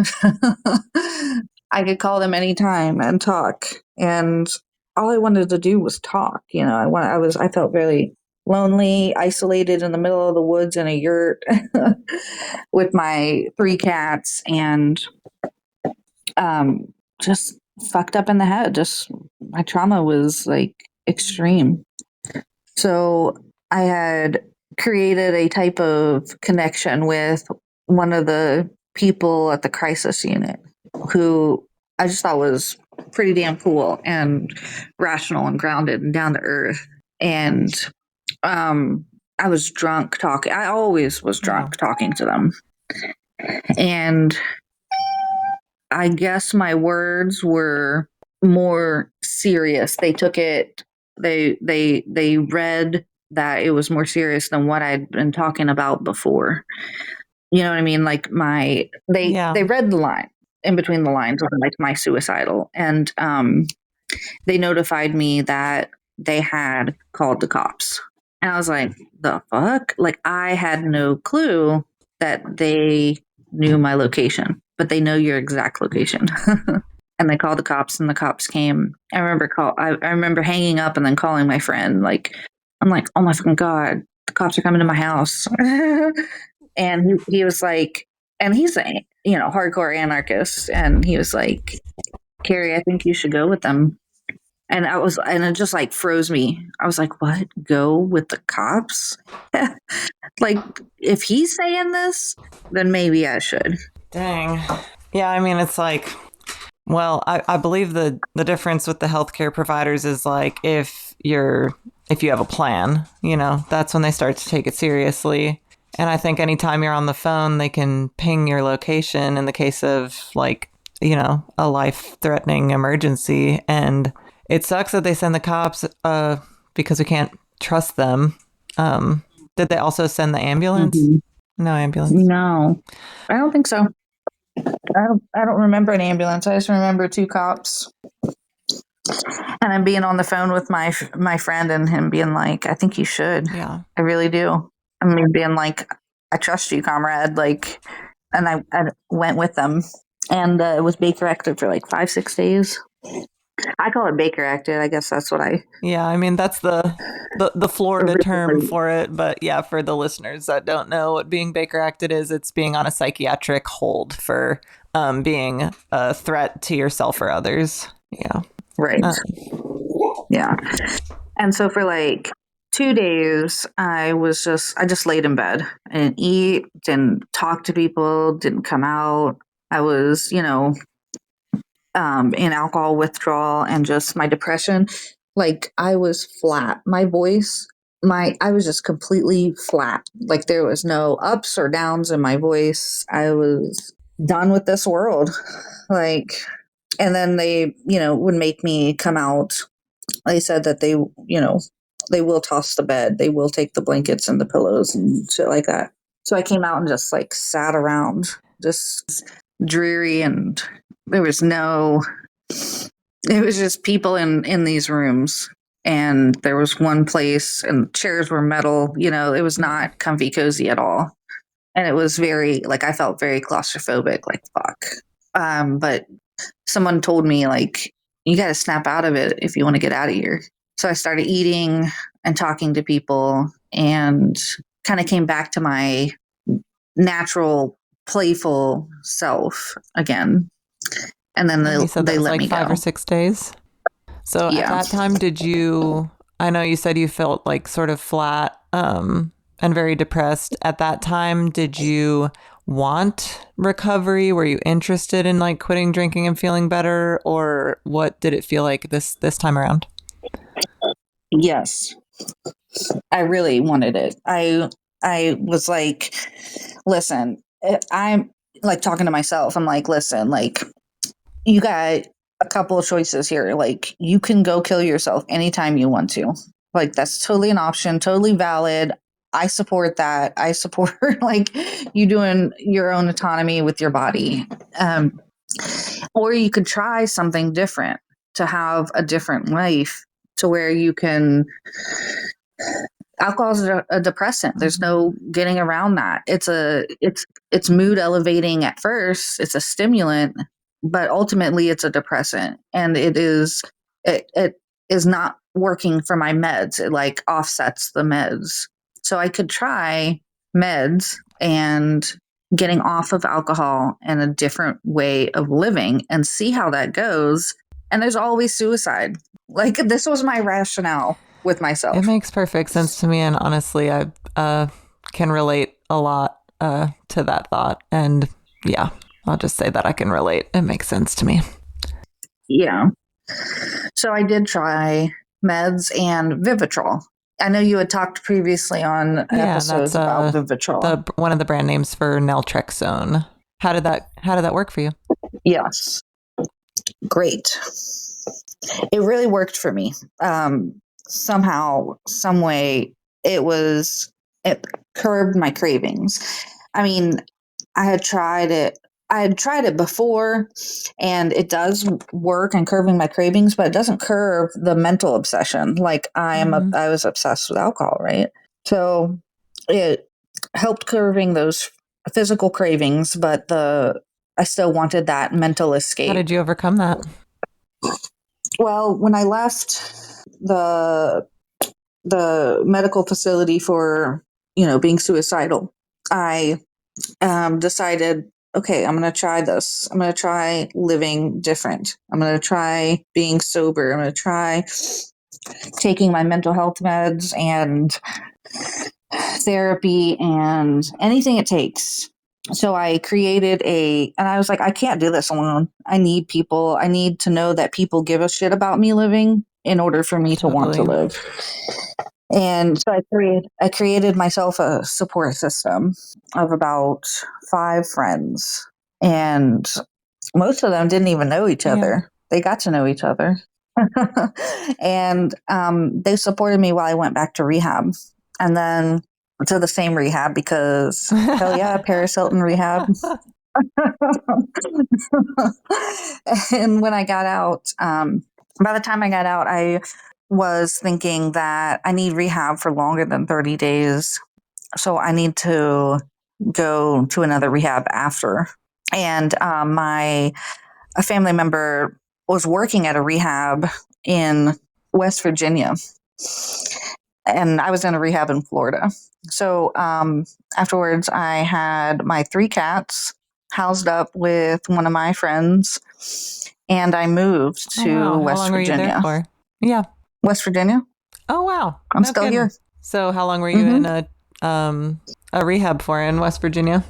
I could call them anytime and talk, and all I wanted to do was talk. I felt very lonely, isolated in the middle of the woods in a yurt with my 3 cats, and just fucked up in the head. Just my trauma was like extreme. So I had created a type of connection with one of the people at the crisis unit, who I just thought was pretty damn cool and rational and grounded and down to earth. And I was drunk talking. I always was drunk talking to them. And I guess my words were more serious. They took it, they read that it was more serious than what I'd been talking about before. You know what I mean? Like they read the line in between the lines of like my suicidal, and they notified me that they had called the cops. And I was like, the fuck? Like, I had no clue that they knew my location, but they know your exact location. And they called the cops, and the cops came. I remember hanging up and then calling my friend. Like, I'm like, oh my fucking God, the cops are coming to my house. And he was like, and he's a, hardcore anarchist. And he was like, Karrie, I think you should go with them. And it just like froze me. I was like, what? Go with the cops? Like, if he's saying this, then maybe I should. Dang. Yeah, I mean, it's like, well, I believe the difference with the healthcare providers is like, if you have a plan, that's when they start to take it seriously. And I think anytime you're on the phone, they can ping your location in the case of like, a life-threatening emergency. And it sucks that they send the cops because we can't trust them. Did they also send the ambulance? Mm-hmm. No ambulance. No, I don't think so. I don't remember an ambulance. I just remember 2 cops. And I'm being on the phone with my friend, and him being like, I think you should. Yeah. I really do. I mean, being like, I trust you, comrade. Like, and I went with them. And it was Baker acted for like 5-6 days. I call it Baker acted. I guess that's what I... Yeah, I mean, that's the Florida term for it. But yeah, for the listeners that don't know what being Baker acted is, it's being on a psychiatric hold for being a threat to yourself or others. Yeah. Right. Yeah. And so for like 2 days, I just laid in bed. I didn't eat, didn't talk to people, didn't come out. I was, in alcohol withdrawal, and just my depression. Like, I was flat. My voice, I was just completely flat. Like, there was no ups or downs in my voice. I was done with this world. Like, and then they, would make me come out. They said that they will toss the bed. They will take the blankets and the pillows and shit like that. So I came out and just like sat around, just dreary, and it was just people in these rooms. And there was one place, and chairs were metal, it was not comfy, cozy at all. And it was very, like, I felt very claustrophobic, like, fuck. But someone told me, like, you got to snap out of it if you want to get out of here. So I started eating and talking to people, and kind of came back to my natural, playful self again. And then they let me go. 5 or 6 days. So at that time, I know you said you felt like sort of flat and very depressed. At that time, did you want recovery? Were you interested in like quitting drinking and feeling better, or what did it feel like this time around? Yes, I really wanted it. I was like, listen, I'm like talking to myself. I'm like, listen, like you got a couple of choices here. Like you can go kill yourself anytime you want to. Like that's totally an option, totally valid. I support that. I support like you doing your own autonomy with your body. Um, or you could try something different to have a different life to where you can alcohol is a depressant. There's no getting around that. It's mood elevating at first. It's a stimulant, but ultimately it's a depressant, and it is not working for my meds. It like offsets the meds. So I could try meds and getting off of alcohol and a different way of living and see how that goes. And there's always suicide. Like this was my rationale with myself. It makes perfect sense to me, and honestly, I can relate a lot to that thought. And yeah, I'll just say that I can relate. It makes sense to me. Yeah. So I did try meds and Vivitrol. I know you had talked previously on episodes about Vivitrol. One of the brand names for naltrexone. How did that work for you? Yes. Great. It really worked for me. Somehow, some way, it curbed my cravings. I mean, I had tried it. I had tried it before, and it does work in curbing my cravings, but it doesn't curb the mental obsession. Like I was obsessed with alcohol, right? So it helped curbing those physical cravings, but I still wanted that mental escape. How did you overcome that? Well, when I left the medical facility for being suicidal, I decided, okay, I'm going to try this. I'm going to try living different. I'm going to try being sober. I'm going to try taking my mental health meds and therapy and anything it takes. So I created and I was like, I can't do this alone. I need people. I need to know that people give a shit about me living in order for me to want to live. And so I created myself a support system of about 5 friends, and most of them didn't even know each other. They got to know each other. And they supported me while I went back to rehab, and then to the same rehab because hell yeah, Paris Hilton rehab. And when I got out, by the time I got out, I was thinking that I need rehab for longer than 30 days. So I need to go to another rehab after. And a family member was working at a rehab in West Virginia. And I was in a rehab in Florida. So afterwards, I had my 3 cats housed up with one of my friends, and I moved to West Virginia. How long were you there for? Yeah. West Virginia. Oh, wow. I'm still here. So how long were you in a rehab for in West Virginia?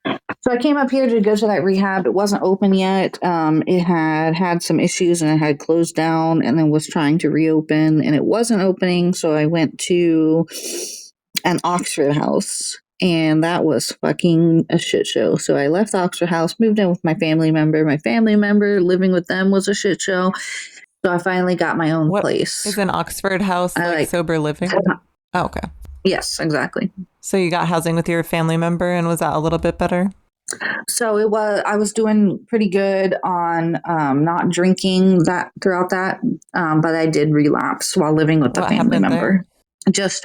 So I came up here to go to that rehab. It wasn't open yet. It had some issues and it had closed down and then was trying to reopen and it wasn't opening. So I went to an Oxford house and that was fucking a shit show. So I left the Oxford house, moved in with my family member. My family member living with them was a shit show. So I finally got my own place. Is an Oxford house like sober living? Oh, okay. Yes, exactly. So you got housing with your family member and was that a little bit better? So I was doing pretty good on not drinking that throughout that, but I did relapse while living with the family member. There? Just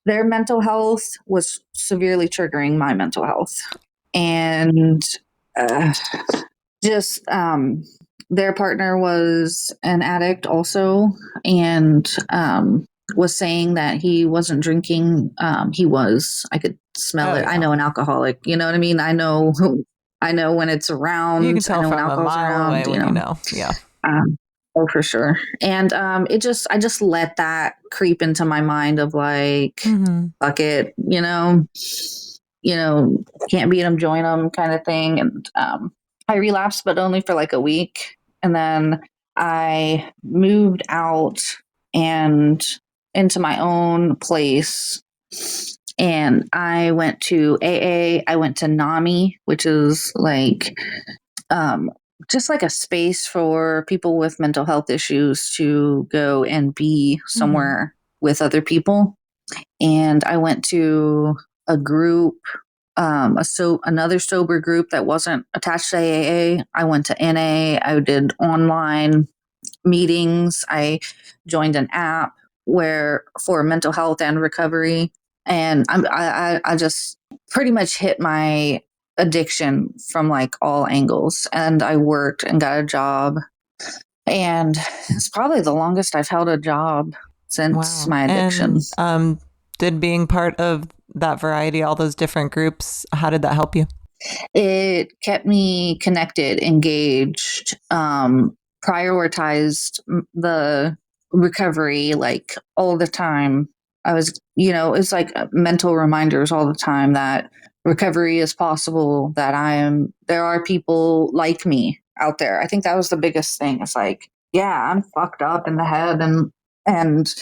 their mental health was severely triggering my mental health, and their partner was an addict also, and was saying that he wasn't drinking. I could smell it. Yeah. I know an alcoholic. You know what I mean? I know when it's around. You can tell from a mile away when you know. Yeah. Oh, for sure. And I just let that creep into my mind of like, fuck it, can't beat them, join them kind of thing. And I relapsed, but only for like a week. And then I moved out and into my own place. And I went to AA. I went to NAMI, which is like um, just like a space for people with mental health issues to go and be somewhere with other people. And I went to a group, another sober group that wasn't attached to AA. I went to NA. I did online meetings. I joined an app where for mental health and recovery, and I just pretty much hit my addiction from like all angles. And I worked and got a job, and it's probably the longest I've held a job since my addiction. And did being part of that variety, all those different groups, how did that help you? It kept me connected, engaged, prioritized the recovery like all the time. I was, it's like mental reminders all the time that recovery is possible, that there are people like me out there. I think that was the biggest thing. It's like, yeah, I'm fucked up in the head, and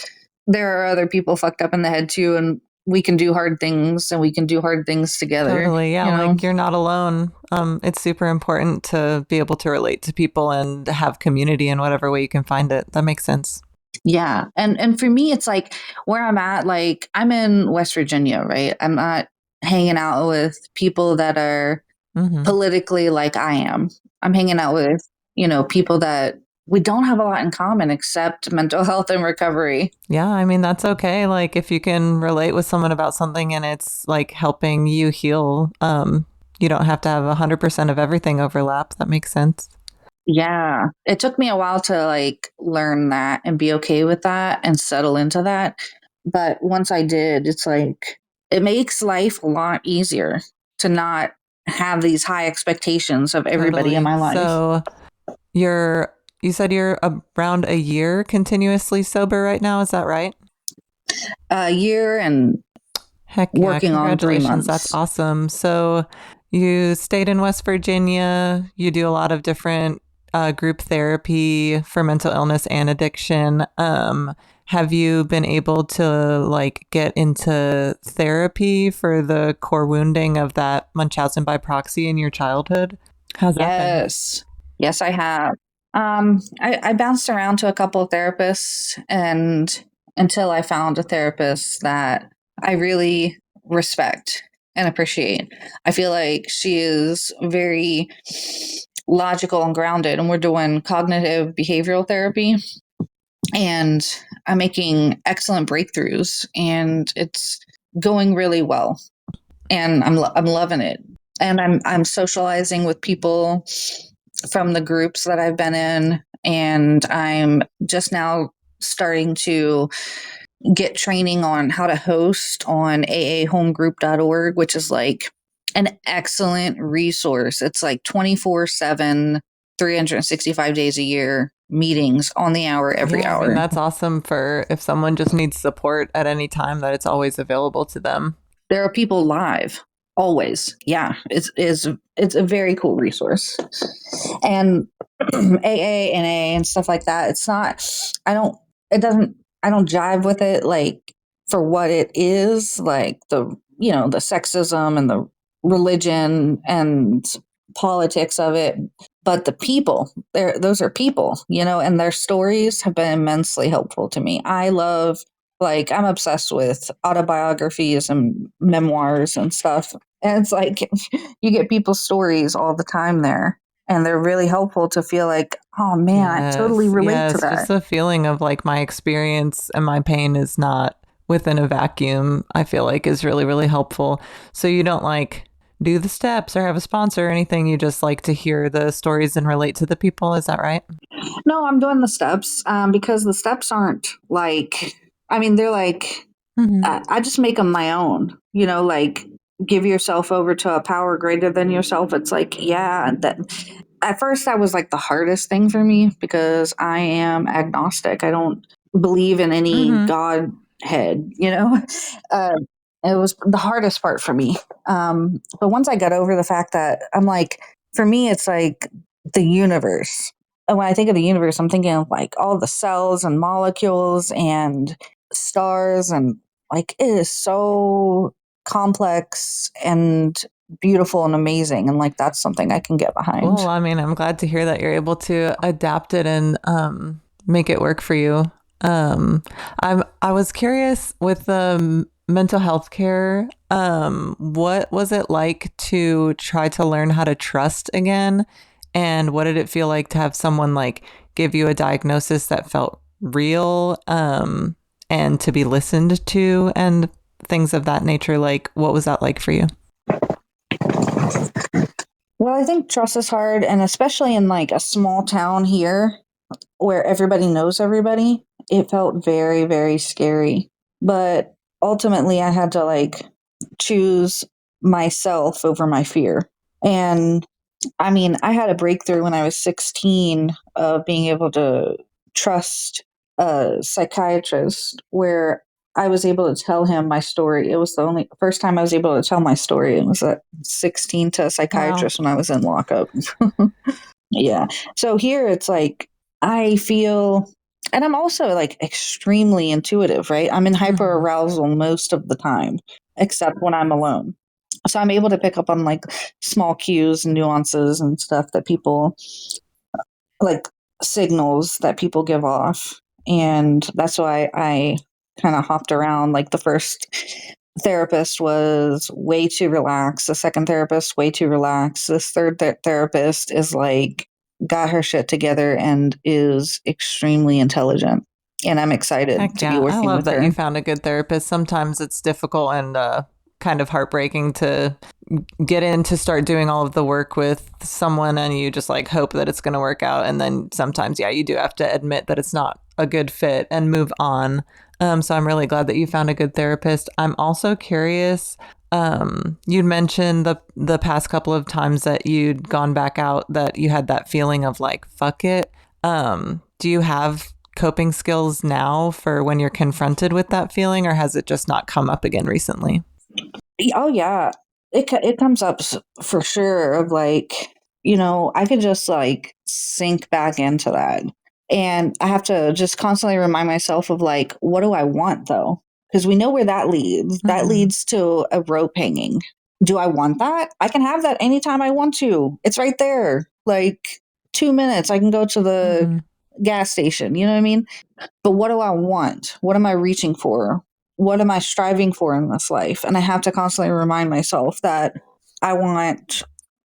there are other people fucked up in the head too. And we can do hard things, and we can do hard things together. Totally. Yeah. Like you're not alone. It's super important to be able to relate to people and have community in whatever way you can find it. That makes sense. Yeah. And for me, it's like where I'm at, like I'm in West Virginia, right? I'm not hanging out with people that are politically like I am. I'm hanging out with, people that we don't have a lot in common except mental health and recovery. Yeah, I mean, that's okay. Like if you can relate with someone about something and it's like helping you heal, you don't have to have 100% of everything overlap. That makes sense. Yeah. It took me a while to like learn that and be okay with that and settle into that. But once I did, it's like it makes life a lot easier to not have these high expectations of everybody in my life. So you said you're around a year continuously sober right now. Is that right? A year and working on 3 months. That's awesome. So you stayed in West Virginia. You do a lot of different group therapy for mental illness and addiction. Have you been able to like get into therapy for the core wounding of that Munchausen by proxy in your childhood? How's that been? Yes, I have. I bounced around to a couple of therapists, and until I found a therapist that I really respect and appreciate. I feel like she is very logical and grounded, and we're doing cognitive behavioral therapy, and I'm making excellent breakthroughs, and it's going really well, and I'm loving it, and I'm socializing with people from the groups that I've been in, and I'm just now starting to get training on how to host on aahomegroup.org, which is like an excellent resource. It's like 24/7, 365 days a year meetings on the hour, every hour. I mean, that's awesome for if someone just needs support at any time, that it's always available to them. There are people live always. Yeah, it's a very cool resource. And AA and A and stuff like that. It's not. I don't jive with it like for what it is, like the sexism and the religion and politics of it. But the people, those are people, and their stories have been immensely helpful to me. I'm obsessed with autobiographies and memoirs and stuff. And it's like you get people's stories all the time there. And they're really helpful to feel like, oh man, I totally relate to that. Just the feeling of like my experience and my pain is not within a vacuum, I feel like is really, really helpful. So you don't like do the steps or have a sponsor or anything. You just like to hear the stories and relate to the people. Is that right? No, I'm doing the steps because the steps aren't like, they're like, I just make them my own, like give yourself over to a power greater than yourself. It's like, yeah, that at first that was like the hardest thing for me because I am agnostic. I don't believe in any Godhead, it was the hardest part for me. But once I got over the fact that I'm like, for me, it's like the universe. And when I think of the universe, I'm thinking of like all the cells and molecules and stars, and like it is so complex and beautiful and amazing. And like that's something I can get behind. Cool. I mean, I'm glad to hear that you're able to adapt it and make it work for you. I was curious with the mental health care. What was it like to try to learn how to trust again? And what did it feel like to have someone like give you a diagnosis that felt real, and to be listened to and things of that nature? Like, what was that like for you? Well, I think trust is hard, and especially in like a small town here where everybody knows everybody, it felt very, very scary. But ultimately, I had to like choose myself over my fear. And I mean, I had a breakthrough when I was 16 of being able to trust a psychiatrist where I was able to tell him my story. It was the only first time I was able to tell my story. It was at 16 to a Wow. psychiatrist when I was in lockup. Yeah. So here it's like I feel, and I'm also like extremely intuitive, right? I'm in hyper Mhm. arousal most of the time, except when I'm alone. So I'm able to pick up on like small cues and nuances and stuff that people like, signals that people give off. And that's why I kind of hopped around. Like the first therapist was way too relaxed. The second therapist, way too relaxed. This third therapist is like, got her shit together and is extremely intelligent. And I'm excited Heck to be yeah. I working love with that you her. found a good therapist. Sometimes it's difficult and kind of heartbreaking to get in to start doing all of the work with someone and you just like hope that it's going to work out. And then sometimes, yeah, you do have to admit that it's not a good fit and move on. So I'm really glad that you found a good therapist. I'm also curious. You'd mentioned the past couple of times that you'd gone back out that you had that feeling of like, fuck it. Do you have coping skills now for when you're confronted with that feeling, or has it just not come up again recently? Oh yeah, it comes up for sure. Of like, I could just like sink back into that, and I have to just constantly remind myself of like, what do I want though? Because we know where that leads. That Mm-hmm. leads to a rope hanging. Do I want that? I can have that anytime I want to. It's right there. Like 2 minutes, I can go to the Mm-hmm. gas station. You know what I mean? But what do I want? What am I reaching for? What am I striving for in this life? And I have to constantly remind myself that I want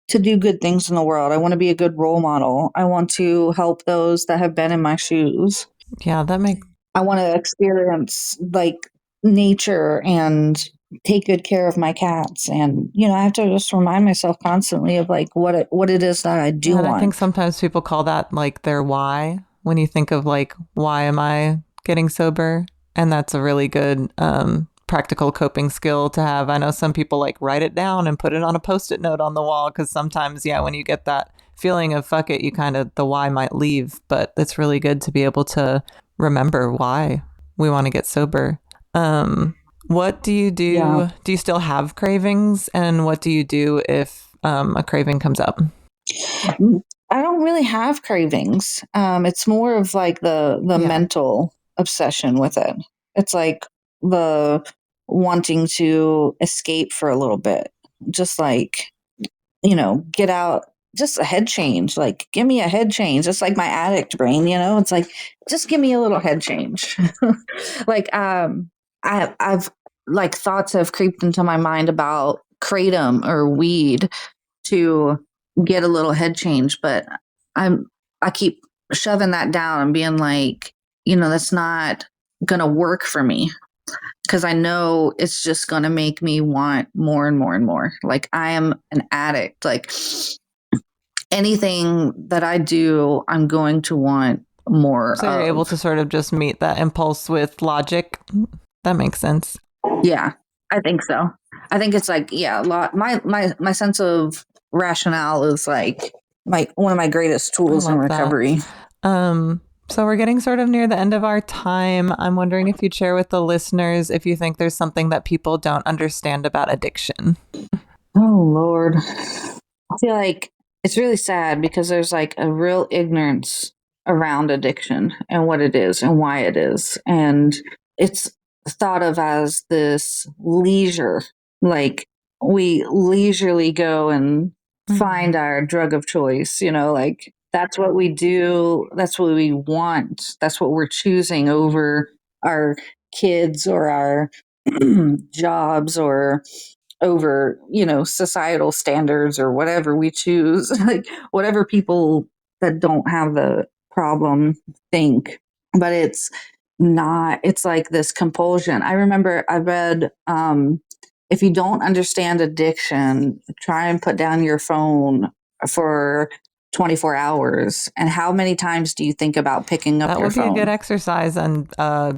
to do good things in the world. I want to be a good role model. I want to help those that have been in my shoes. Yeah, that makes I want to experience like nature and take good care of my cats. And I have to just remind myself constantly of like what it is that I do yeah, and I think want. sometimes people call that like their why when you think of like why am I getting sober, and that's a really good practical coping skill to have. I know some people like write it down and put it on a post-it note on the wall because sometimes, yeah, when you get that feeling of fuck it, you kind of the why might leave, but it's really good to be able to remember why we want to get sober. What do you Yeah. do? Do you still have cravings, and what do you do if a craving comes up? I don't really have cravings. It's more of like the Yeah. mental obsession with it. It's like the wanting to escape for a little bit, just like get out, just a head change. Like, give me a head change. Just like my addict brain, it's like just give me a little head change. Like, I've like thoughts have creeped into my mind about kratom or weed to get a little head change, but I'm I keep shoving that down and being like, that's not gonna work for me because I know it's just gonna make me want more and more and more. Like I am an addict. Like anything that I do, I'm going to want more So you're able of. to sort of just meet that impulse with logic. That makes sense. Yeah, I think so. I think it's like, yeah, a lot. My sense of rationale is like my one of my greatest I tools in love that. recovery. Um, So we're getting sort of near the end of our time. I'm wondering if you'd share with the listeners if you think there's something that people don't understand about addiction. Oh, Lord. I feel like it's really sad because there's like a real ignorance around addiction and what it is and why it is. And it's thought of as this leisure, like we leisurely go and find our drug of choice, like that's what we do. That's what we want. That's what we're choosing over our kids or our jobs or over, societal standards or whatever we choose, like whatever people that don't have the problem think. But it's not, it's like this compulsion. I remember I read, if you don't understand addiction, try and put down your phone for 24 hours. And how many times do you think about picking up your phone? That would be a good exercise. And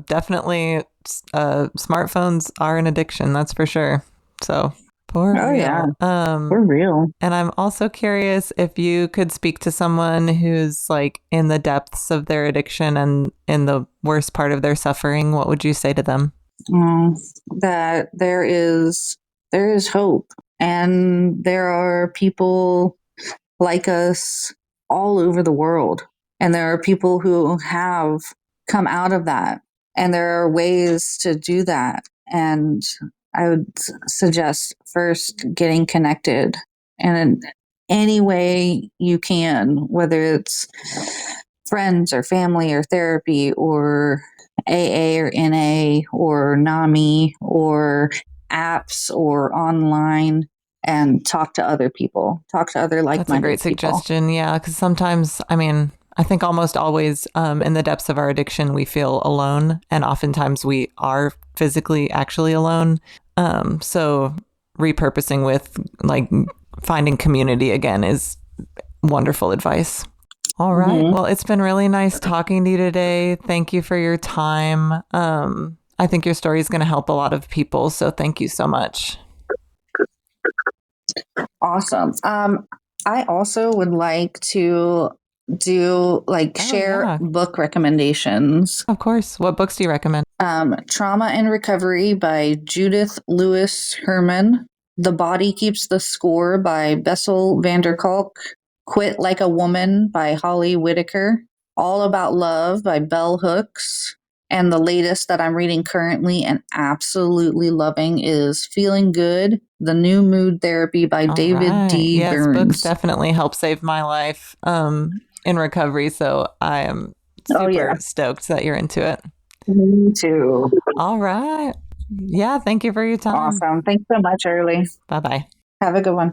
definitely smartphones are an addiction. That's for sure. So for real. Yeah, for real. And I'm also curious if you could speak to someone who's like in the depths of their addiction and in the worst part of their suffering, what would you say to them? That there is hope, and there are people like us all over the world, and there are people who have come out of that, and there are ways to do that. And I would suggest first getting connected in any way you can, whether it's friends or family or therapy or AA or NA or NAMI or apps or online, and talk to other people, talk to other like-minded people. That's a great suggestion. Yeah, because sometimes, I think almost always in the depths of our addiction, we feel alone. And oftentimes we are physically actually alone. So repurposing with like finding community again is wonderful advice. All right. Mm-hmm. Well, it's been really nice talking to you today. Thank you for your time. I think your story is going to help a lot of people. So thank you so much. Awesome. I also would like to do share book recommendations. Of course. What books do you recommend? Trauma and Recovery by Judith Lewis Herman. The Body Keeps the Score by Bessel van der Kolk. Quit Like a Woman by Holly Whitaker. All About Love by Bell Hooks. And the latest that I'm reading currently and absolutely loving is Feeling Good, The New Mood Therapy by David D. Burns. Yes, books definitely help save my life in recovery. So I am super stoked that you're into it. Me too. All right. Yeah, thank you for your time. Awesome. Thanks so much, Early. Bye-bye. Have a good one.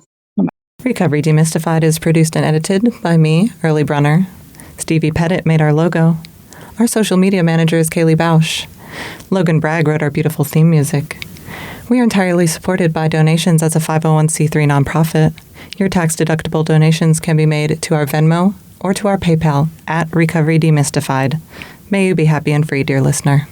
Recovery Demystified is produced and edited by me, Early Brunner. Stevie Pettit made our logo. Our social media manager is Kaylee Bausch. Logan Bragg wrote our beautiful theme music. We are entirely supported by donations as a 501c3 nonprofit. Your tax-deductible donations can be made to our Venmo or to our PayPal at Recovery Demystified. May you be happy and free, dear listener.